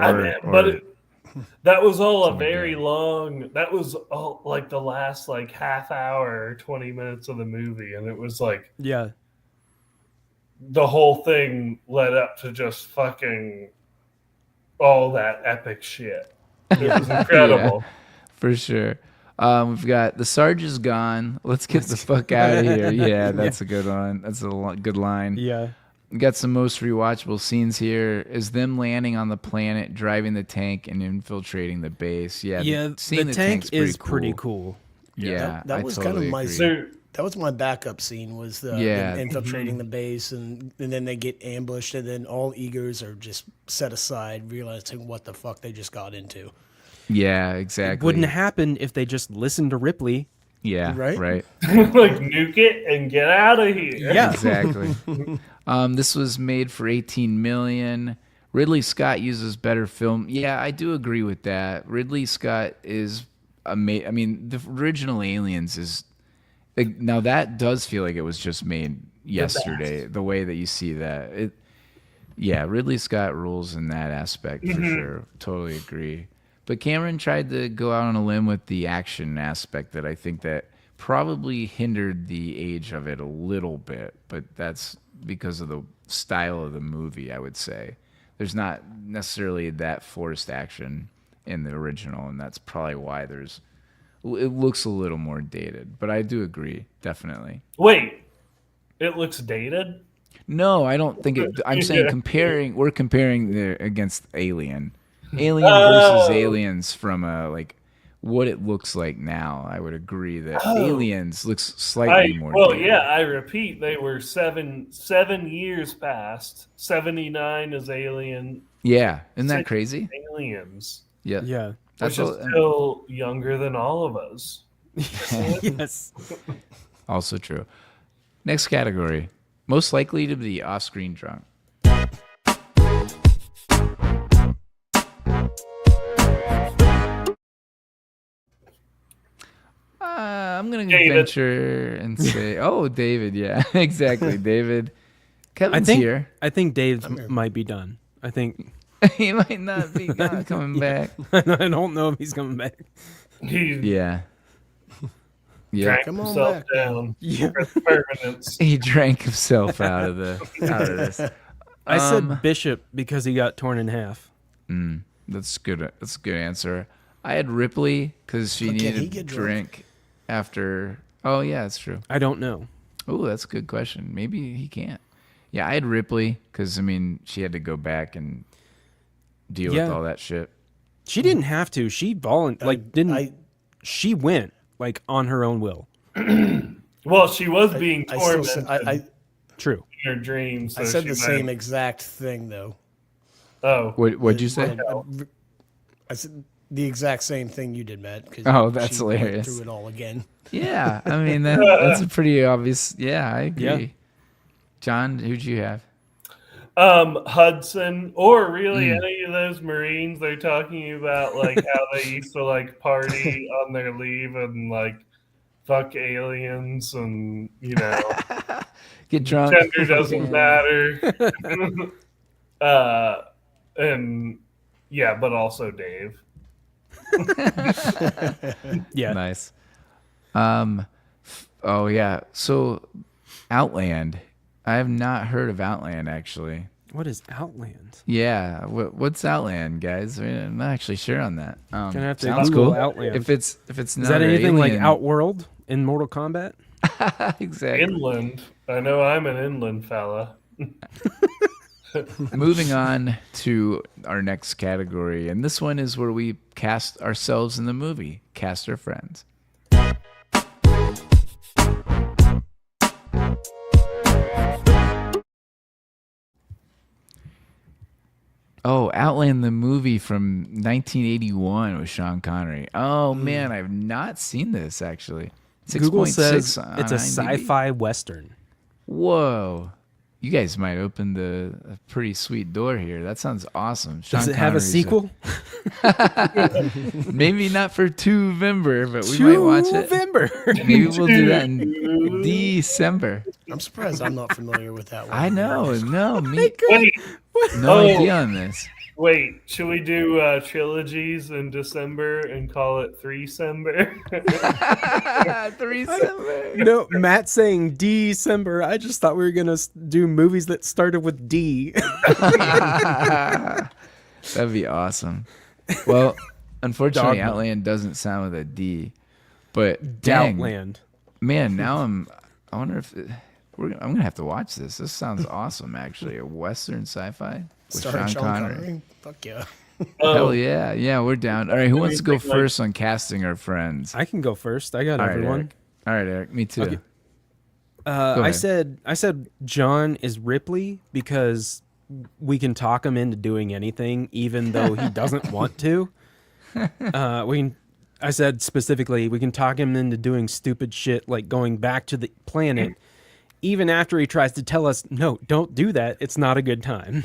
that was all a very good. long. That was all like the last like half hour, 20 minutes of the movie, and it was like Yeah. the whole thing led up to just fucking all that epic shit. It was incredible. For sure. We've got the Sarge is gone. Let's get the fuck out of here. Yeah, that's a good one. That's a good line. Yeah. We got some most rewatchable scenes here. Is them landing on the planet, driving the tank, and infiltrating the base. Yeah, Yeah, seeing the tank's tank is pretty cool. Yeah, That I was totally kind of my agree. So that was my backup scene was the Yeah. them infiltrating the base and then they get ambushed and then all egos are just set aside realizing what the fuck they just got into. Yeah, It exactly. wouldn't happen if they just listened to Ripley. Yeah, Right? right. like nuke it and get out of here. Yeah. Exactly. This was made for $18 million. Ridley Scott uses better film. Yeah, I do agree with that. Ridley Scott is amazing. I mean, the original Aliens is now that does feel like it was just made yesterday. The way that you see that, Ridley Scott rules in that aspect for sure. Totally agree. But Cameron tried to go out on a limb with the action aspect that I think that probably hindered the age of it a little bit, but that's because of the style of the movie, I would say. There's not necessarily that forced action in the original, and that's probably why it looks a little more dated. But I do agree, definitely. Wait, it looks dated? No, I don't think it. I'm saying we're comparing against Alien. Alien versus Aliens from what it looks like now. I would agree that Aliens looks slightly more dated. I repeat, they were seven years past. 79 is Alien. Yeah, isn't that crazy? Aliens, Yeah. Yeah. That's which is still younger than all of us. Yes. also true. Next category. Most likely to be off-screen drunk. I'm going to venture and say, David. Yeah, exactly. David. Kevin's here. I think Dave might be done. I think He might not be coming back. I don't know if he's coming back. Yeah. Yeah. Drank Come on himself back. down Yeah. for permanence. He drank himself out of this. I said Bishop because he got torn in half. That's good. That's a good answer. I had Ripley because she But can he needed get drink after. Oh yeah, that's true. I don't know. Oh, that's a good question. Maybe he can't. Yeah, I had Ripley because I mean she had to go back and deal with all that shit. She didn't have to. She she went like on her own will. Well, she was being I still tormented said, True. in her dreams. I so said she the might- same exact thing though. Oh, What'd you say? I said the exact same thing you did, Matt. 'cause Oh, that's she went hilarious. Through it all again. Yeah, I mean that's a pretty obvious. Yeah, I agree. Yeah. John, who'd you have? Hudson, or really any of those Marines they're talking about, like how they used to like party on their leave and like fuck aliens and Get drunk. gender doesn't matter. And yeah, but also Dave. Yeah. Nice. Oh yeah. So, Outland. I have not heard of Outland actually. What is Outland? Yeah. What's Outland, guys? I'm not actually sure on that. Gonna have to sounds Google cool. Outland. If it's not Is that anything like alien- Outworld in Mortal Kombat? exactly. Inland. I know I'm an inland fella. Moving on to our next category, and this one is where we cast ourselves in the movie, cast our friends. Oh, Outland, the movie from 1981 with Sean Connery. Oh man, I've not seen this actually. Google 6.6 says on it's a IMDb. sci-fi western. Whoa. You guys might open a pretty sweet door here. That sounds awesome. Does Sean it have a Connery's sequel? maybe not for November, but we might watch it. November. Maybe we'll do that in December. I'm surprised I'm not familiar with that one. I know. No, me. Wait, No Oh. idea on this. wait. Should we do trilogies in December and call it Threecember? December. No, Matt saying December. I just thought we were gonna do movies that started with D. That'd be awesome. Well, unfortunately, Dogma. Outland doesn't sound with a D. But dang, Doubtland. man, now I wonder if I'm gonna have to watch this. This sounds awesome, actually. A Western sci-fi with Starring Sean Connery. Fuck yeah. Hell yeah, yeah, we're down. All right, who wants to go first on casting our friends? I can go first. I got All right, everyone. Eric. All right, Eric. Me too. Okay. Go I ahead. said John is Ripley because we can talk him into doing anything, even though he doesn't want to. I said specifically we can talk him into doing stupid shit like going back to the planet, even after he tries to tell us, no, don't do that. It's not a good time.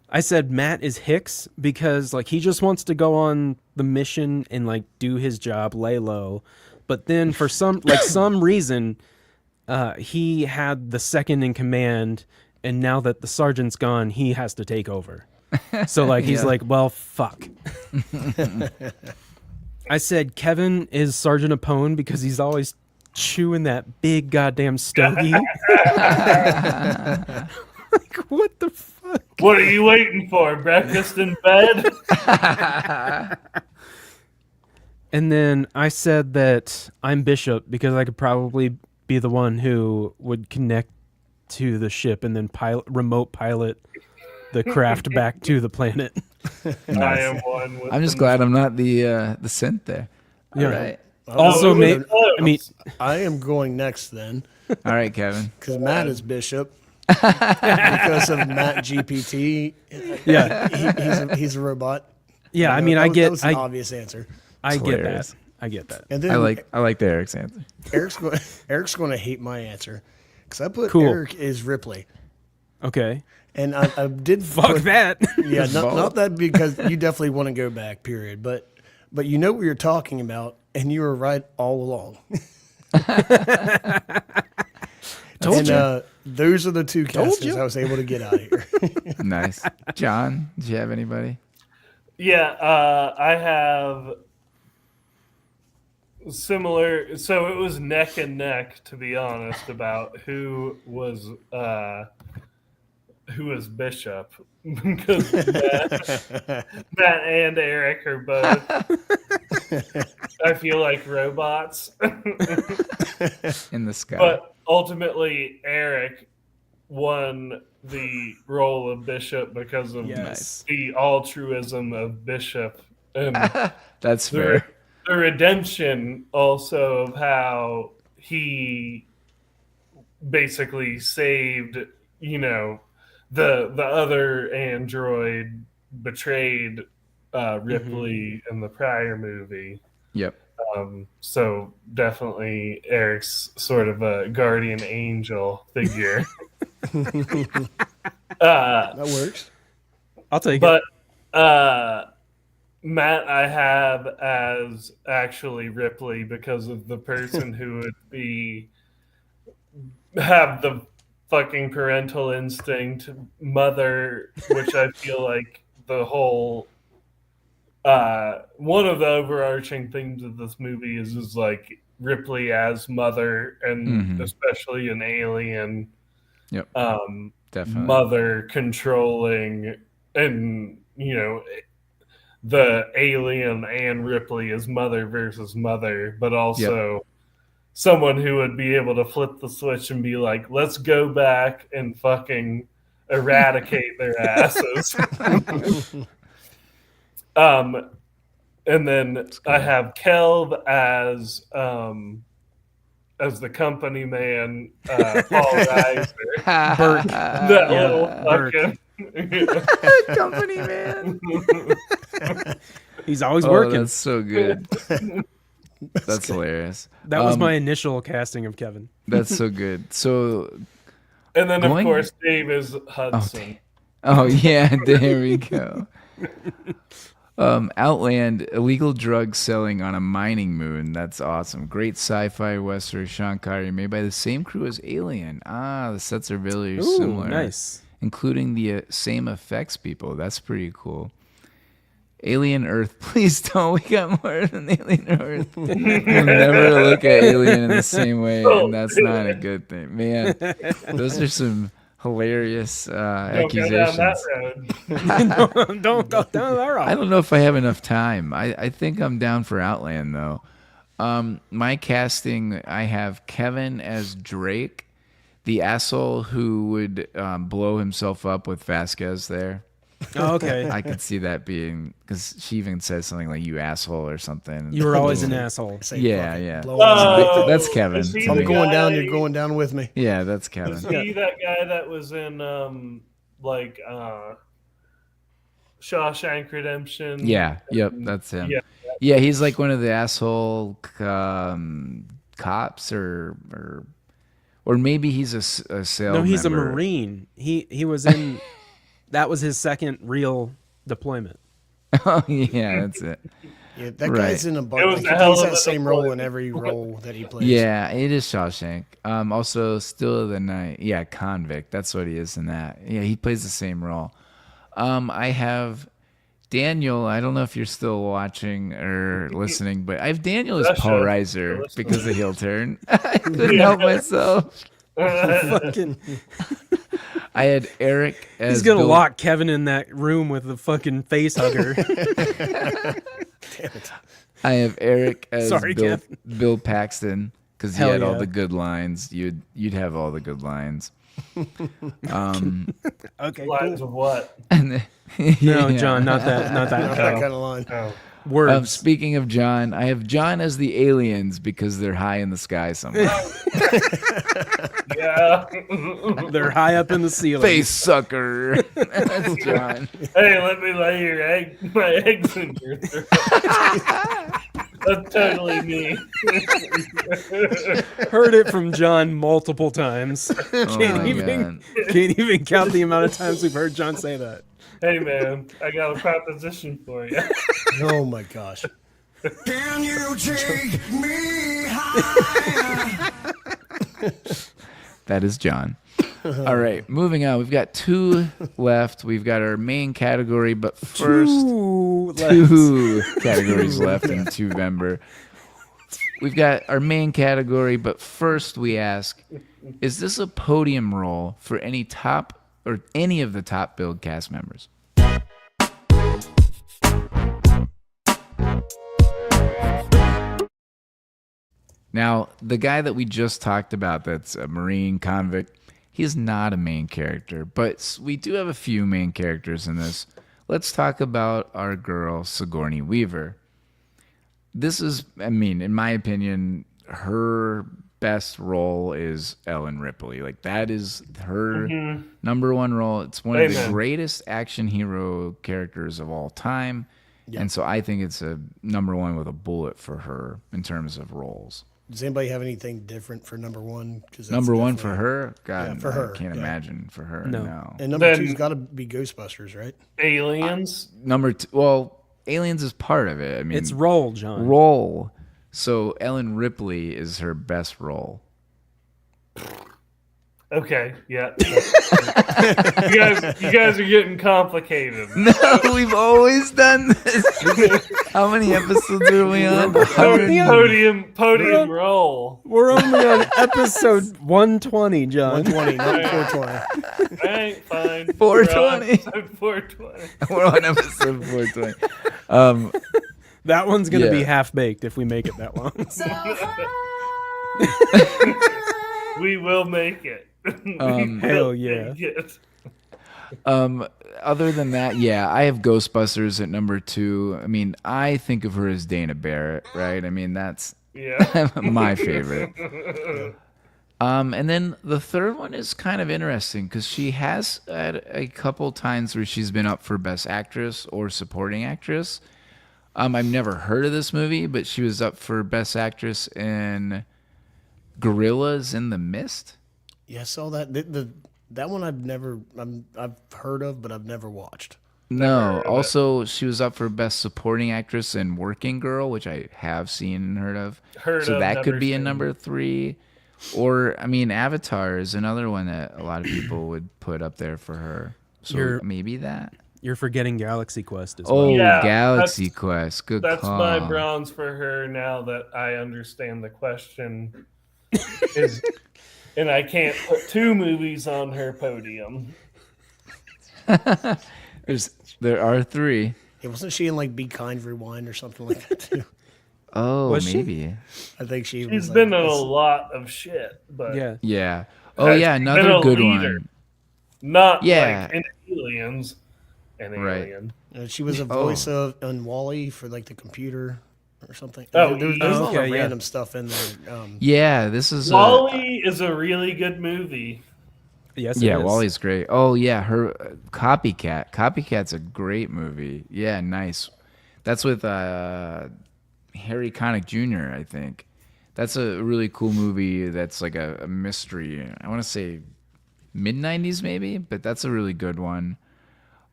I said Matt is Hicks because like he just wants to go on the mission and like do his job, lay low. But then for some reason, he had the second in command, and now that the sergeant's gone, he has to take over. So like he's like, well, fuck. I said Kevin is Sergeant Apone because he's always chewing that big goddamn stogie. Like what the fuck? What are you waiting for? Breakfast in bed? And then I said that I'm Bishop because I could probably be the one who would connect to the ship and then remote pilot the craft back to the planet. I am one. With I'm just glad I'm not the synth there. All Yeah. right. Also, I am going next then All right, Kevin. because Matt is Bishop. Because of Matt GPT. yeah, He's a robot. yeah. I mean, That that was an obvious answer. I get hilarious. that. I get that. And then I like the Eric's answer. Eric's going to hate my answer because I put Cool. Eric is Ripley, Okay. and I did Fuck put, that. Yeah, not that because you definitely want to go back. Period. But you know what you're talking about, and you were right all along. Told and those are the two casters you. I was able to get out of here. Nice. John, did you have anybody? Yeah, I have similar. So it was neck and neck, to be honest, about who was Bishop, because Matt and Eric are both. I feel like robots, In the sky. but ultimately Eric won the role of Bishop because of Yes. the altruism of Bishop and That's fair. the redemption also of how he basically saved, the other android betrayed Ripley in the prior movie. Yep. So definitely Eric's sort of a guardian angel figure. That works. I'll take it. But Matt, I have as actually Ripley because of the person who would have the fucking parental instinct mother, which I feel like the whole one of the overarching themes of this movie is like Ripley as mother, and especially an alien. Yep. Definitely. Mother controlling, and the alien and Ripley is mother versus mother, but also someone who would be able to flip the switch and be like, let's go back and fucking eradicate their asses. And then I have Kelv as the company man, Paul Reiser. Burke. That little fucking Company man. He's always working. That's so good. That's hilarious. That was my initial casting of Kevin. That's so good. So, and then of course Dave is Hudson. oh yeah, there we go. Outland, illegal drug selling on a mining moon. That's awesome. Great sci-fi western, Sean Connery, made by the same crew as Alien. The sets are very similar. Nice. Including the same effects people. That's pretty cool. Alien Earth, please don't. We got more than Alien Earth. We'll never look at Alien in the same way, and that's not a good thing. Man, those are some hilarious accusations. Don't go down that road. I don't know if I have enough time. I think I'm down for Outland, though. My casting, I have Kevin as Drake, the asshole who would blow himself up with Vasquez there. Oh, okay. I could see that being, because she even says something like "you asshole" or something. You were always an asshole. Say, Yeah, fuck it, yeah. blow it up. That's Kevin. Is he to I'm me. going down. guy- You're going down with me. Yeah, that's Kevin. Is he that guy that was in Shawshank Redemption? Yeah, yep, that's him. Yeah. Yeah, he's like one of the asshole cops, or maybe he's a cell. No, he's member. a Marine. He was in. That was his second real deployment. Oh yeah, that's it. Yeah, that Right. guy's in a bunch. It was He a hell plays of that a same role in deployment. every role that he plays. Yeah, it is Shawshank. Also, Still of the Night. Yeah, convict. That's what he is in that. Yeah, he plays the same role. I have Daniel. I don't know if you're still watching or listening, but I have Daniel as Paul Russia. Reiser because of Heel Turn. I couldn't help myself. Fucking. I had Eric as He's gonna Bill- lock Kevin in that room with the fucking face hugger. I have Eric as Sorry, Bill, Kev. Bill Paxton because he Hell had all yeah. the good lines. You'd have all the good lines. Okay, Lines cool. of what? And then, No, yeah. John, not that Not that kind kind of line. Oh. words. Speaking of John, I have John as the aliens because they're high in the sky somewhere. Yeah. They're high up in the ceiling. Face sucker. That's John. Hey, let me lay my eggs in your throat. That's totally me. Heard it from John multiple times. Oh my God. Can't even count the amount of times we've heard John say that. Hey, man, I got a proposition for you. Oh my gosh. Can you take me higher? That is John. All right, moving on. We've got 2 left. We've got our main category, but first, Ooh, 2 categories left in November. we've got our main category, but first we ask, is this a podium role for any of the top billed cast members? Now, the guy that we just talked about, that's a Marine convict, he's not a main character, but we do have a few main characters in this. Let's talk about our girl, Sigourney Weaver. This is, I mean, in my opinion, her best role is Ellen Ripley. Like, that is her number one role. It's one of the greatest action hero characters of all time. Yep. And so I think it's a number one with a bullet for her in terms of roles. Does anybody have anything different for number one? Number one for her? God, yeah, for her. I can't imagine for her. No. And number two's got to be Ghostbusters, right? Aliens? Number two, well, Aliens is part of it. I mean, it's role, John. Role. So Ellen Ripley is her best role. Okay, yeah. you guys are getting complicated. No, we've always done this. How many episodes are we on? Podium roll. We're only on episode 120, John. 120, not 420. All right, fine. 420. 420. We're on episode 420. That one's going to be half-baked if we make it that long. We will make it. Hell yeah. Other than that, yeah, I have Ghostbusters at number 2. I mean, I think of her as Dana Barrett, right? I mean, that's my favorite. And then the third one is kind of interesting because she has had a couple times where she's been up for Best Actress or Supporting Actress. I've never heard of this movie, but she was up for Best Actress in Gorillas in the Mist. Yeah, I saw that. That one I've heard of, but I've never watched. No. Also, she was up for Best Supporting Actress in Working Girl, which I have seen and heard of. So that could be in number 3. Or, I mean, Avatar is another one that a lot of people would put up there for her. So maybe that. You're forgetting Galaxy Quest as well. Oh, yeah, Galaxy Quest. Good that's call. That's my bronze for her now that I understand the question. And I can't put 2 movies on her podium. There are 3. Yeah, wasn't she in like Be Kind, Rewind or something like that too? Oh, was maybe. She? I think she's been in a lot of shit, but yeah. Oh yeah, another good one. Not like in Aliens. Right. She was a voice on WALL-E for like the computer or something. There's a lot of random stuff in there. This is WALL-E is a really good movie. Yes, yeah, WALL-E's great. Oh yeah, her Copycat. Copycat's a great movie. Yeah, nice. That's with Harry Connick Jr. I think. That's a really cool movie. That's like a mystery. I want to say mid-90s maybe, but that's a really good one.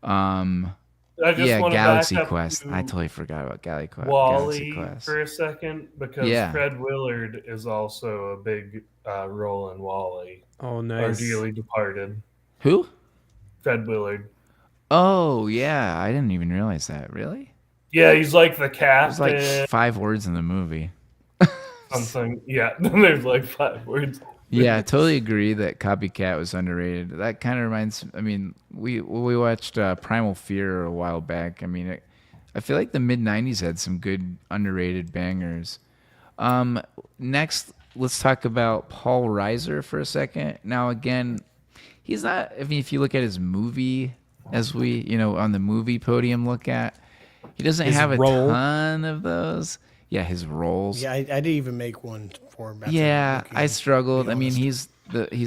Galaxy Quest. I totally forgot about Galaxy Quest. WALL-E for a second because Fred Willard is also a big role in WALL-E. Oh, nice. Our dearly departed. Who? Fred Willard. Oh yeah, I didn't even realize that. Really? Yeah, he's like the captain. There's like 5 words in the movie. Something. Yeah, there's like 5 words. Yeah, I totally agree that Copycat was underrated. That kind of reminds. I mean, we watched Primal Fear a while back. I mean, I feel like the mid-90s had some good underrated bangers. Next, let's talk about Paul Reiser for a second. Now, again, he's not. I mean, if you look at his movie, as we on the movie podium look at, he doesn't have a ton of those. Yeah, his roles. Yeah, I didn't even make one for him. Yeah, I struggled. I mean, he's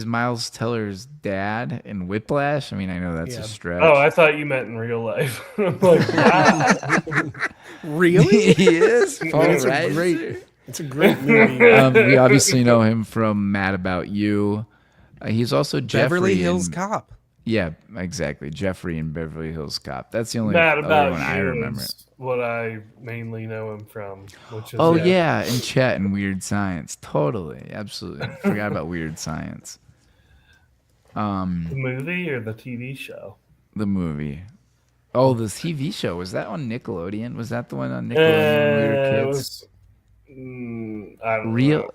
Miles Teller's dad in Whiplash. I mean, I know that's a stretch. Oh, I thought you meant in real life. I'm like, wow. Really? He is? Paul Reiser? It's a great movie. We obviously know him from Mad About You. He's also Beverly Jeffrey Hills Cop. Yeah, exactly. Jeffrey in Beverly Hills Cop. That's the only Mad other About one You I remember. Is what I mainly know him from. Which is, and Chet and Weird Science. Totally, absolutely. Forgot about Weird Science. The movie or the TV show? The movie. Oh, the TV show. Was that on Nickelodeon? Was that the one on Nickelodeon when we were kids? I don't Real. know.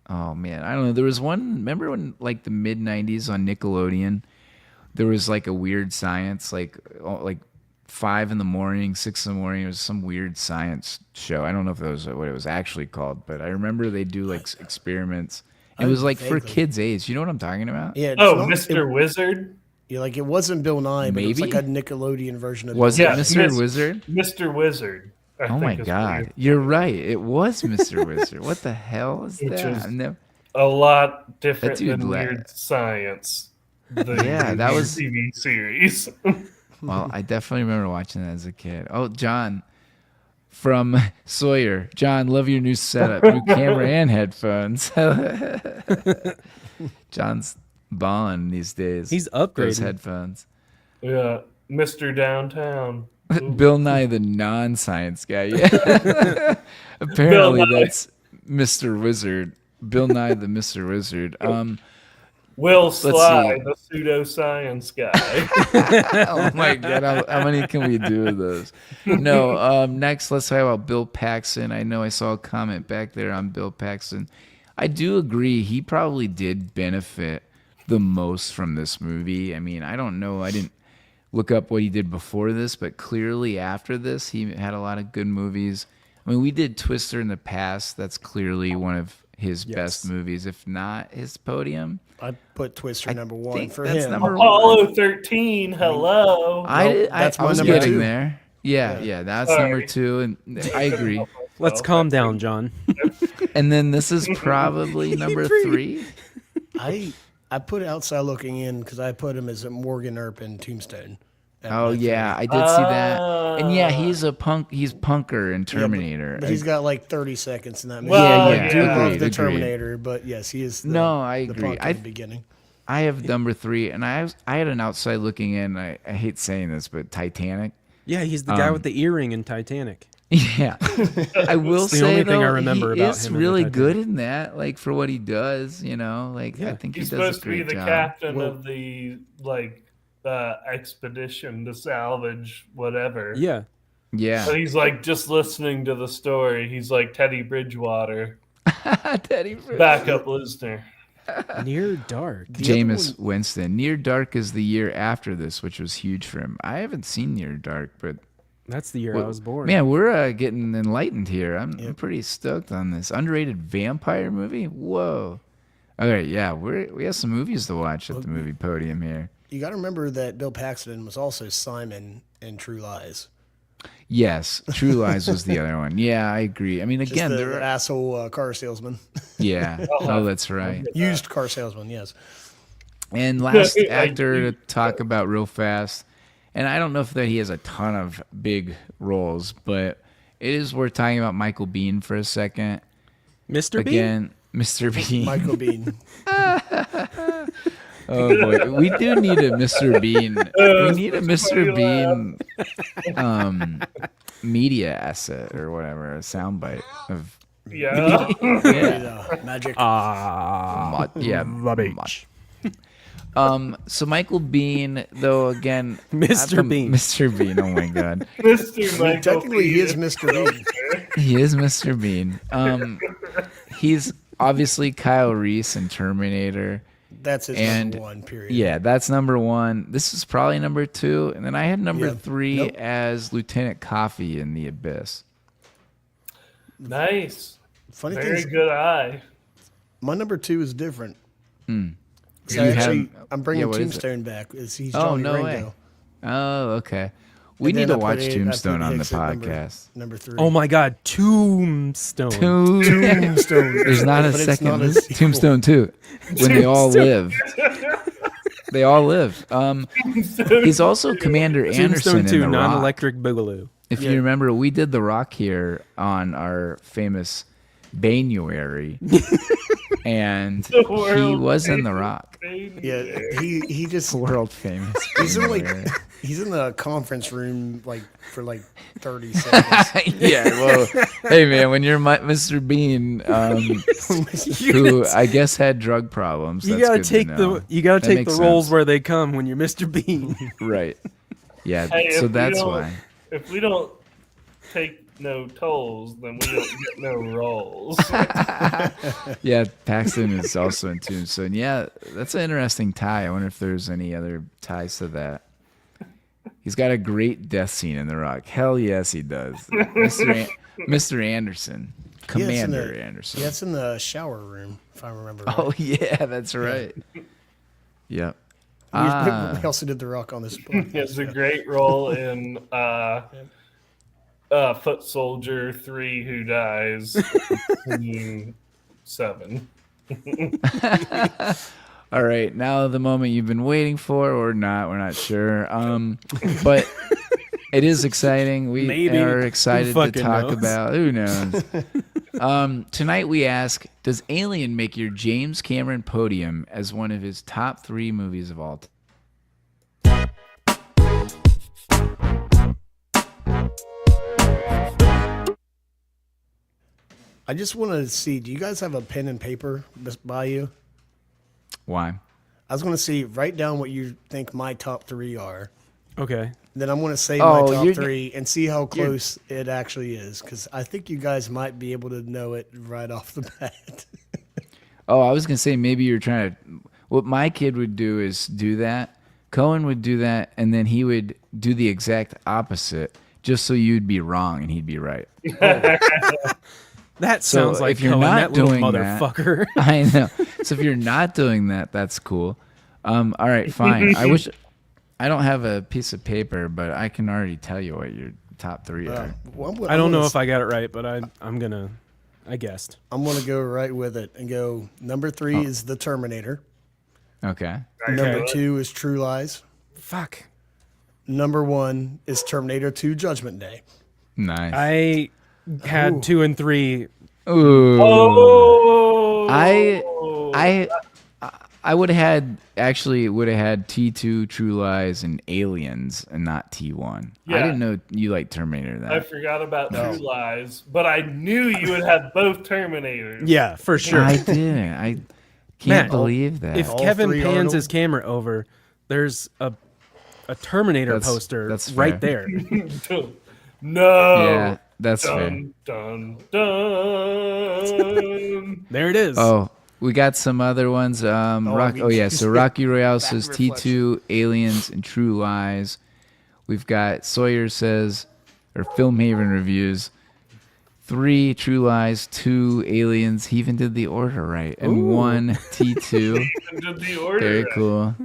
Oh man, I don't know. There was one. Remember when, like, the mid '90s on Nickelodeon, there was like a weird science, like 5 in the morning, 6 in the morning. It was some weird science show. I don't know if that was what it was actually called, but I remember they do like experiments. It was like for vaguely. kids' age. You know what I'm talking about? Yeah. Oh, Mr. Wizard? Yeah, like it wasn't Bill Nye, but it was Maybe? like a Nickelodeon version of Was Bill it Nye. Mr. Wizard? Mr. Wizard. I Oh my think is what God, it- you're right. It was Mr. Wizard. What the hell is Which that? is- I've never- A lot different That dude than la- Weird Science. The Yeah, that was- TV series. Well, I definitely remember watching that as a kid. Oh, John from Sawyer. John, love your new setup, new camera and headphones. John's balling these days. He's Those upgrading. headphones. Yeah, Mr. Downtown. Bill Nye, the non-science guy. Yeah. Apparently, Bill Nye. that's Mr. Wizard. Bill Nye, the Mr. Wizard. Will Sly, see. the pseudoscience guy. Oh my God, how many can we do of those? No, next let's talk about Bill Paxton. I know I saw a comment back there on Bill Paxton. I do agree he probably did benefit the most from this movie. I mean, I don't know. I didn't look up what he did before this, but clearly after this, he had a lot of good movies. I mean, we did Twister in the past. That's clearly one of his best movies, if not his Podium. I put Twister number one think for that's him. number Apollo 13, hello. I that's my was number getting 2. there. Yeah, that's Sorry. number 2, and I agree. Let's calm down, John. And then this is probably number 3. I put Outside Looking In because I put him as a Morgan Earp in Tombstone. Oh yeah, I did see that. And yeah, he's a punk. He's punker in Terminator. But he's got like 30 seconds in that movie. Well, yeah, I do love agreed, the agreed. Terminator, but yes, he is. No, I the agree. punk at the beginning. I have number 3, and I had an outside looking in. I hate saying this, but Titanic. Yeah, he's the guy with the earring in Titanic. Yeah, I will the say only though, thing I remember he about is him in really Titanic. good in that. Like for what he does, you know. Like I think He's he does a supposed to be great the job. captain of the expedition to salvage whatever. Yeah. Yeah, But he's like just listening to the story. He's like Teddy Bridgewater, Teddy. backup listener. Near Dark. Jameis Winston. Near Dark is the year after this, which was huge for him. I haven't seen Near Dark, but That's the year I was born. man, we're getting enlightened here. I'm pretty stoked on this underrated vampire movie. Whoa! All right, yeah, we have some movies to watch at the movie podium here. You got to remember that Bill Paxton was also Simon in True Lies. Yes, True Lies was the other one. Yeah, I agree. I mean, Just again, the there are, asshole car salesman. yeah. Oh, that's right. Used car salesman, yes. And last actor to talk about real fast, and I don't know if that he has a ton of big roles, but it is worth talking about Michael Biehn for a second. Mr. Bean? Again, Mr. Bean. Michael Bean. Oh boy, we do need a Mr. Bean. We need a Mr. Bean media asset or whatever, a soundbite of Yeah. Magic. yeah. So Michael Bean, though, again, Mr. Bean. Mr. Bean. Oh my God, Mr. Michael Technically, he Bean. is Mr. Bean. he is Mr. Bean. He's obviously Kyle Reese in Terminator. That's his And- number 1, period. Yeah, that's number 1. This is probably number 2, and then I had number Yeah. 3 Nope. as Lieutenant Coffee in The Abyss. Nice. Funny Very thing is, good eye. my number 2 is different. So You have- actually, I'm bringing yeah, what is it? Tombstone back. He's Oh, Johnny no Ringo. way. Oh, okay. We And need then to I put watch it- I Tombstone put on the Hicks at podcast. Number 3. Oh my God, Tombstone. Tombstone. There's not a But it's second. not a sequel. Tombstone 2. When they all live. They all live. He's also Commander Anderson Tombstone in 2, The Rock. non-electric boogaloo. If you remember, we did The Rock here on our famous Banuary. And he world was in The Rock. Yeah, he just World famous. he's in like Banuary. he's in the conference room for 30 seconds. Yeah, well, hey man, when you're Mr. Bean, who I guess had drug problems, You that's gotta good to take know. the That makes roles sense. where they come when you're Mr. Bean. Right. Yeah, Hey, so if we that's don't- why. If we don't take no tolls, then we don't get no rolls. Yeah, Paxton is also in Tombstone. Yeah, that's an interesting tie. I wonder if there's any other ties to that. He's got a great death scene in The Rock. Hell yes, he does. Mr. Anderson. Commander Anderson. Yeah, it's in the shower room, if I remember right. Oh, yeah, that's right. Yep. We also did The Rock on this podcast. It's a great role in Foot Soldier 3 Who Dies in 7. All right, now the moment you've been waiting for, or not, we're not sure. But it is exciting. We Maybe. are Who excited to fucking talk knows? about. Who knows? Tonight we ask: does Alien make your James Cameron podium as one of his top 3 movies of all time? I just wanted to see, do you guys have a pen and paper by you? Why? I was going to see, write down what you think my top 3 are. Okay. Then I'm going to say Oh, my top you're- 3 and see how close it actually is. Because I think you guys might be able to know it right off the bat. Oh, I was gonna say maybe you're trying to. What my kid would do is do that. Cohen would do that, and then he would do the exact opposite, just so you'd be wrong and he'd be right. That sounds like if you're Cohen, not that little doing that- motherfucker. I know. So if you're not doing that, that's cool. All right, fine. I wish I don't have a piece of paper, but I can already tell you what your top 3 are. I don't know if I got it right, but I guessed. I'm going to go right with it and go, number 3 is The Terminator. Okay. Number 2 is True Lies. Fuck. Number 1 is Terminator 2 Judgment Day. Nice. I had 2 and 3. Ooh. Oh, I would have had T2, True Lies, and Aliens, and not T1. Yeah. I didn't know you liked Terminator I that. forgot about True Lies, but I knew you would have both Terminators. Yeah, for sure. I didn't. I can't Matt, believe that. If All Kevin 3 pans Arnold? his camera over, there's a Terminator poster that's right fair. there. No. Yeah, that's fair. Dun, dun. There it is. Oh, we got some other ones. So Rocky Royale says Back T2, Aliens, and True Lies. We've got Sawyer says, or Filmhaven reviews, 3 True Lies, 2 Aliens. He even did the order right. And 1 T2. Did the order Very right. cool.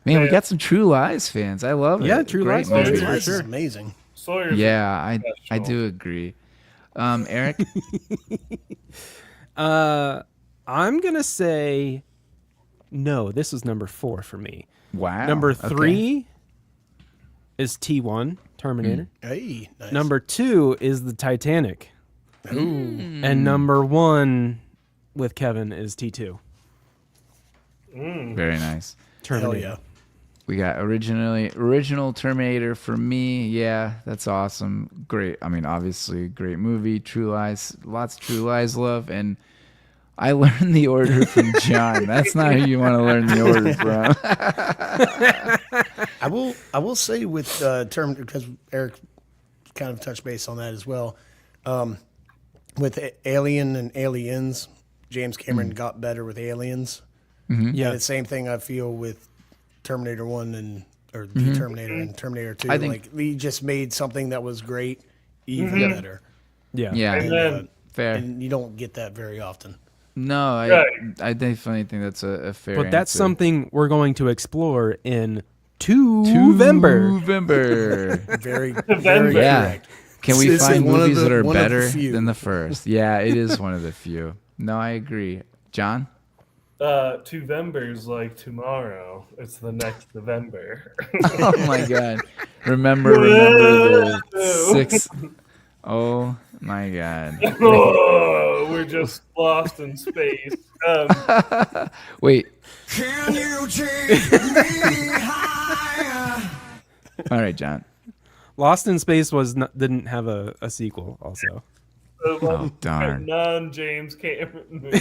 Man, we got some True Lies fans. I love it. Yeah, True Great Lies fans, movie. for This is sure. amazing. Sawyer's Yeah, I professional. do agree. Eric? I'm going to say no. This is number 4 for me. Wow. Number okay. 3 is T1, Terminator. Hey, nice. Number 2 is the Titanic. And number 1 with Kevin is T2. Very nice. Terminator. Hell yeah. We got original Terminator for me. Yeah, that's awesome. Great. I mean, obviously, great movie. True Lies, lots of True Lies love. And I learned the order from John. That's not who you want to learn the order from. I will say with term, because Eric kind of touched base on that as well. With Alien and Aliens, James Cameron got better with Aliens. Yeah. And the same thing I feel with Terminator 1 or the Terminator and Terminator 2. I think- like he just made something that was great even better. Yeah. Yeah, And then fair. And you don't get that very often. No, Right. I definitely think that's a fair But that's answer. something we're going to explore in November. November. Very, November. very Yeah. correct. Can we This is find one of movies the- that are one of the better few. than the first? Yeah, it is one of the few. No, I agree. John? November's like tomorrow. It's the next November. Oh my God. Remember the 6th. Oh my God. Oh, we're just lost in space. Wait. Can you take me higher? All right, John. Lost in Space didn't have a sequel also. Oh, darn. Non-James Cameron movie.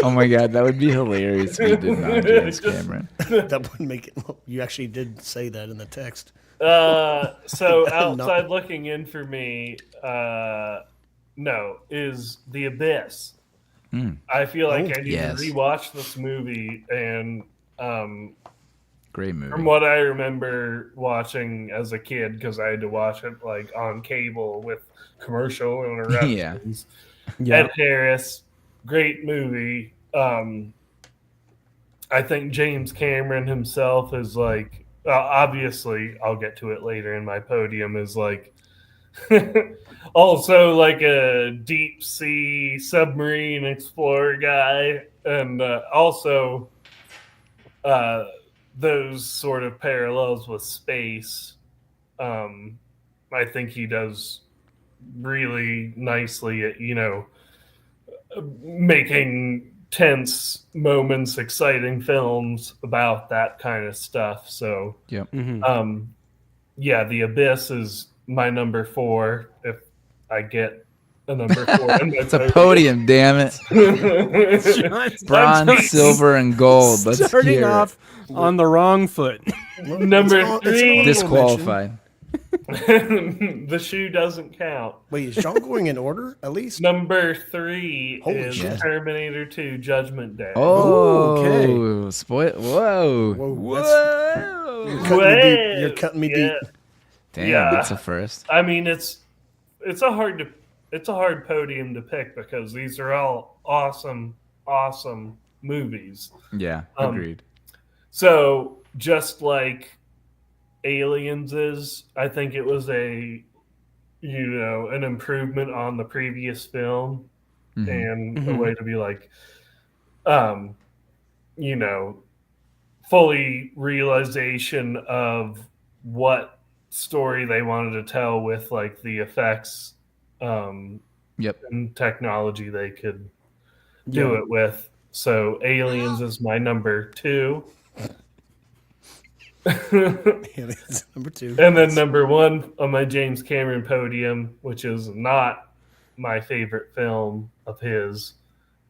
Oh my God, that would be hilarious if you did not James Cameron. That would make it. You actually did say that in the text. So outside looking in for me, no, is The Abyss. I feel like I need yes. to rewatch this movie, and Great movie. from what I remember watching as a kid, because I had to watch it like on cable with commercial interruptions. Yeah. Ed Harris, great movie. I think James Cameron himself is like, obviously, I'll get to it later in my podium, is like also like a deep sea submarine explorer guy, and also those sort of parallels with space. I think he does really nicely at, making tense moments, exciting films about that kind of stuff. So, Yep. yeah, The Abyss is my number 4 if I get a number 4. It's a podium, damn it. Bronze, silver, and gold. Let's Starting hear off on the wrong foot. Number 3, disqualified. the shoe doesn't count. Wait, is John going in order at least? Number 3 Holy is shit. Terminator 2 Judgment Day. Oh, okay. Spoil. Whoa. Whoa, Whoa. You're cutting me Yeah. deep. Damn, Yeah. that's a first. I mean, it's a hard podium to pick because these are all awesome movies. Yeah, Um, agreed. So just like Aliens is, I think it was an improvement on the previous film, and a way to be like, fully realization of what story they wanted to tell with like the effects Yep. and technology they could do it with. So Aliens is my number 2. Aliens, number 2. And then number 1 on my James Cameron podium, which is not my favorite film of his,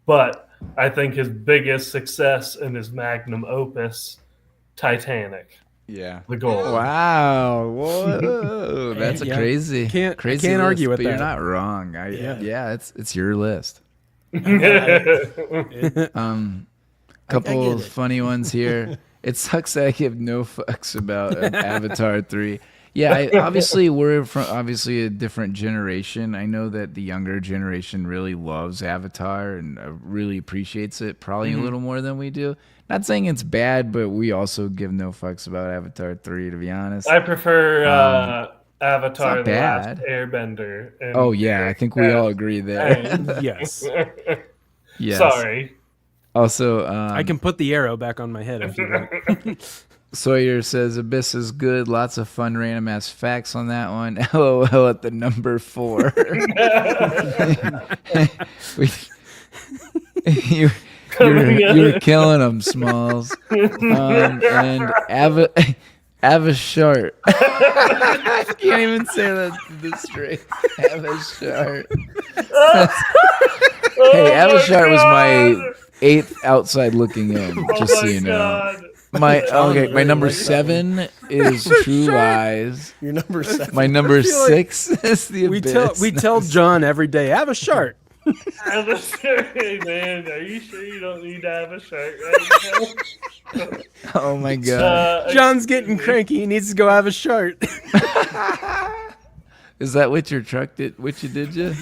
but I think his biggest success and his magnum opus, Titanic. Yeah. The gold. Wow. Whoa. That's Yeah. crazy. Can't crazy argue list, with but you're that. not wrong. Yeah, it's your list. Couple get of it. funny ones here. It sucks that I give no fucks about Avatar 3. Yeah, obviously we're from a different generation. I know that the younger generation really loves Avatar and really appreciates it, probably a little more than we do. Not saying it's bad, but we also give no fucks about Avatar 3, to be honest. I prefer Avatar not The Last bad. Airbender. And Oh yeah, I think we all agree there. Yes. Yes. Sorry. Also, I can put the arrow back on my head if you want. Sawyer says Abyss is good. Lots of fun random ass facts on that one. LOL at the number 4. You're killing them, Smalls. And Avashart. I can't even say that this straight. Avashart. Hey, Avashart was my 8th outside looking in, just so you know. My number 7 is True Lies. Your number 7. My number feel like 6 is The Abyss. we tell John every day, have a shark. Have a shirt, hey man. Are you sure you don't need to have a shirt right now? Oh my god. John's getting cranky. He needs to go have a shark. Is that what your truck did? What you did, you?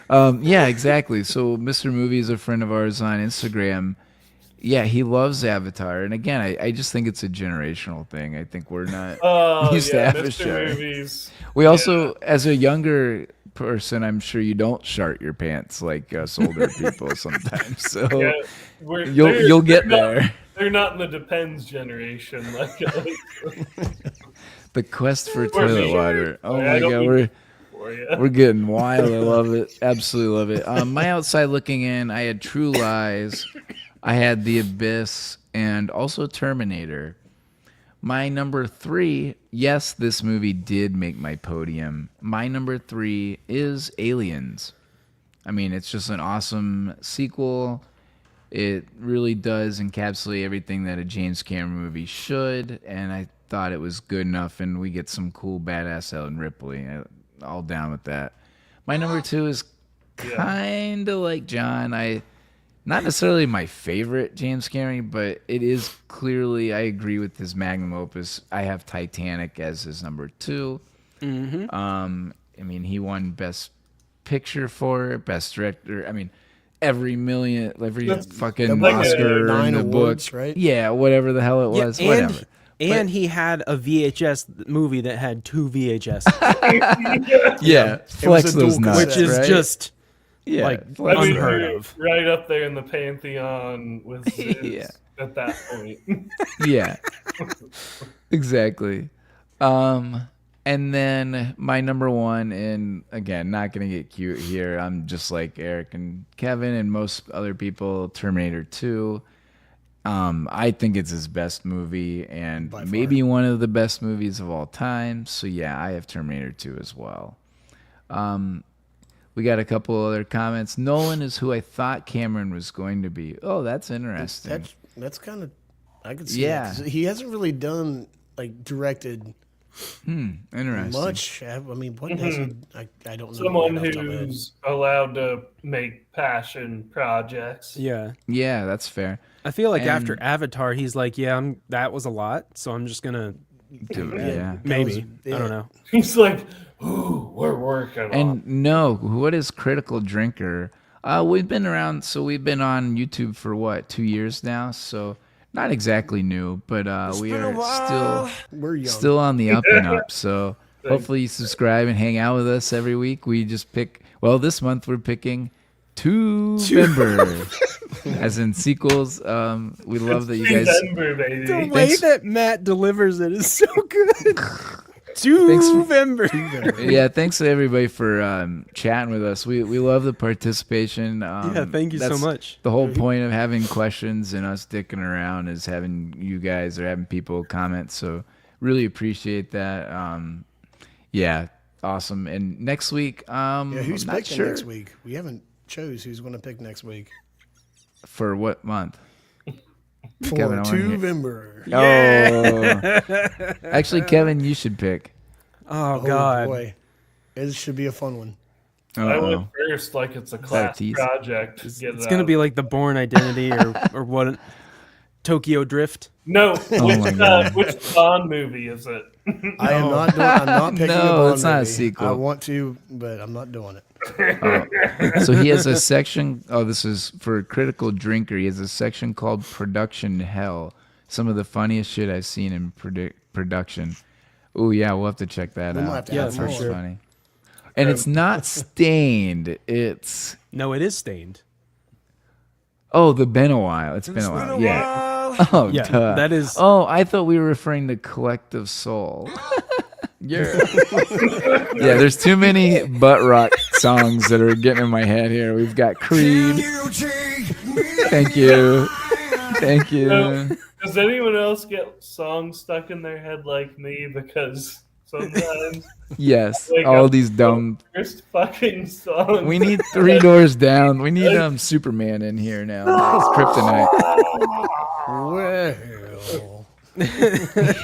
Yeah, exactly. So Mr. Movie is a friend of ours on Instagram. Yeah, he loves Avatar, and again, I just think it's a generational thing. I think we're not used to Avatar. Movies. We also, as a younger person, I'm sure you don't shart your pants like us older people sometimes. So Yeah, you'll get not- there. They're not in the depends generation. Like The quest for Or toilet me. water. Oh I my don't god, mean- for you. we're getting wild. I love it. Absolutely love it. My outside looking in, I had True Lies, I had The Abyss, and also Terminator. My number 3, yes, this movie did make my podium. My number 3 is Aliens. I mean, it's just an awesome sequel. It really does encapsulate everything that a James Cameron movie should, and thought it was good enough, and we get some cool badass Ellen Ripley. All down with that. My number 2 is kind of like John. Not necessarily my favorite James Cameron, but it is clearly, I agree with his magnum opus. I have Titanic as his number 2. Mm-hmm. I mean, he won Best Picture for it, Best Director. I mean, every fucking like Oscar 9 in the awards, book. right? Yeah, whatever the hell it was, whatever. And he had a VHS movie that had 2 VHS, Yeah, flex a those dual nuts, which is right? just yeah, like flex I mean, unheard you're of. right up there in the pantheon with Zeus Yeah. at that point. Yeah, exactly. And then my number 1, and again, not gonna get cute here. I'm just like Eric and Kevin and most other people. Terminator 2. I think it's his best movie and maybe one of the best movies of all time. So yeah, I have Terminator 2 as well. We got a couple other comments. Nolan is who I thought Cameron was going to be. Oh, that's interesting. That's kind of, I could see Yeah. that. 'Cause he hasn't really done, like, directed Interesting. much. I mean, what has he, I don't know. Someone right off the top of my head. who's allowed to make passion projects. Yeah. Yeah, that's fair. I feel like And- after Avatar, he's like, yeah, that was a lot, so I'm just gonna Yeah. maybe. I yeah. don't know. He's like, ooh, we're working on And no, what is Critical Drinker? We've been around, so we've been on YouTube for what, 2 years now? So not exactly new, but we are We're young. still on the up and up. So hopefully you subscribe and hang out with us every week. We just pick. Well, this month we're picking two member, as in sequels. We love that you guys. Denver, baby. The way that Matt delivers it is so good. November. Yeah, thanks to everybody for chatting with us. We love the participation. Yeah, thank you so that's much. The whole point of having questions and us dicking around is having you guys or having people comment. So really appreciate that. Yeah, awesome. And next week, Yeah, who's I'm not picking sure next week? We haven't chose who's going to pick next week. for what month. For Kevin, I wanna hear- November. Oh, actually, Kevin, you should pick. Oh, Oh, God. boy. It should be a fun one. I Uh-oh. went first like it's a class tease? project. It's going to be like the Bourne Identity or what? Tokyo Drift. No, my God. which Bond movie is it? I'm not picking No, a Bond it's not a movie. sequel. I want to, but I'm not doing it. So he has a section. Oh, this is for Critical Drinker. He has a section called Production Hell. Some of the funniest shit I've seen in production. Oh yeah, we'll have to check that We might out. have to Yeah, add for more. That's sure. funny. And it's not stained. It's No, it is stained. it's been a while. It's been a while. Yeah. Oh, Yeah, duh. that is- Oh, I thought we were referring to Collective Soul. Yeah, there's too many butt rock songs that are getting in my head here. We've got Creed. Thank you. Thank you. Does anyone else get songs stuck in their head like me? Because sometimes Yes, Wake all up. these dumb. first fucking song. We need Three Doors Down. We need Superman in here now. It's kryptonite. Well,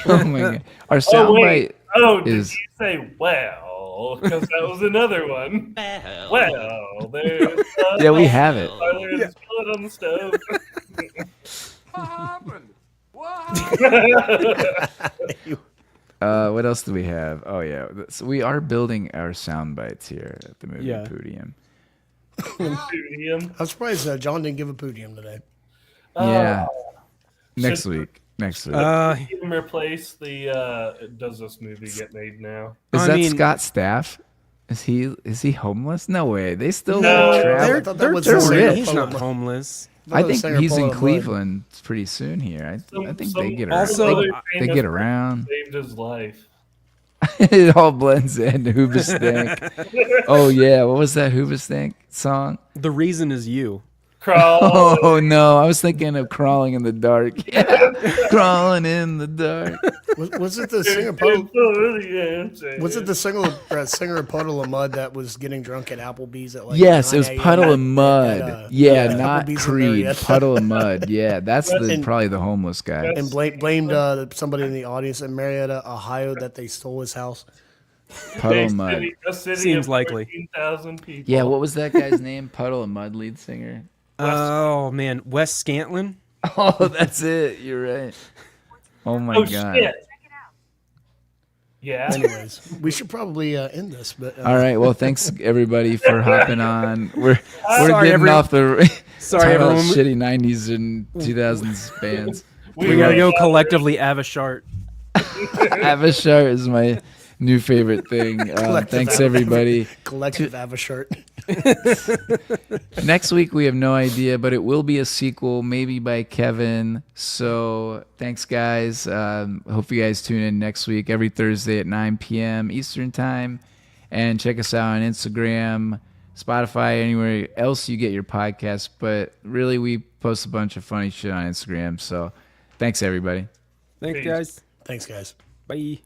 Oh my god. Our Oh wait. soundbite Oh, did is- you say well? Because that was another one. Well, there's Yeah, we have it. there's blood on the stove. What else do we have? Oh yeah, so we are building our sound bites here at the Movie Yeah. Podium. Podium. I'm surprised John didn't give a podium today. Yeah, next should- week. Next week. Even replace the. Does this movie get made now? Is I that mean- Scott Staff? Is he homeless? No way. They still No. travel. I thought that was they're the singer rich. He's Paul not Rudd. homeless. I think singer he's Paul in Rudd. Cleveland pretty soon here. I think they get around. Also- other they famous get around. Saved his life. It all blends in. Hoobastank. Oh yeah, what was that Hoobastank song? The reason is you. Crawl. Oh no, I was thinking of crawling in the dark. Yeah, crawling in the dark. Was it the singer? Was it the singer of Puddle of Mud that was getting drunk at Applebee's at like? Yes, it was 9 a.m. Puddle of Mud. Yeah, not Applebee's in Creed. Marietta. Puddle of Mud. Yeah, that's probably the homeless guy. And blamed somebody in the audience in Marietta, Ohio, that they stole his house. Puddle of Mud. A city Seems of likely. 14,000 people. Yeah, what was that guy's name? Puddle of Mud lead singer. Oh man, Wes Scantlin. Oh, that's it. You're right. Oh my Oh, god. shit. Yeah. Anyways, we should probably end this. But All right. Well, thanks everybody for hopping on. We're Sorry, getting everyone. off the Sorry, talking about everyone. shitty 90s and 2000s bands. We gotta go collectively Avashart. Avashar is my new favorite thing. Thanks everybody. collective Avashart. Next week we have no idea, but it will be a sequel, maybe by Kevin. So thanks, guys. Hope you guys tune in next week, every Thursday at 9 p.m. Eastern Time. And check us out on Instagram, Spotify, anywhere else you get your podcasts. But really, we post a bunch of funny shit on Instagram. So thanks, everybody. Thanks, Peace. guys. Thanks, guys. Bye.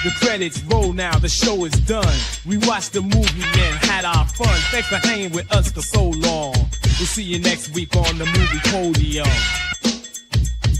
The credits roll now, the show is done. We watched the movie and had our fun. Thanks for hanging with us for so long. We'll see you next week on the Movie Podium.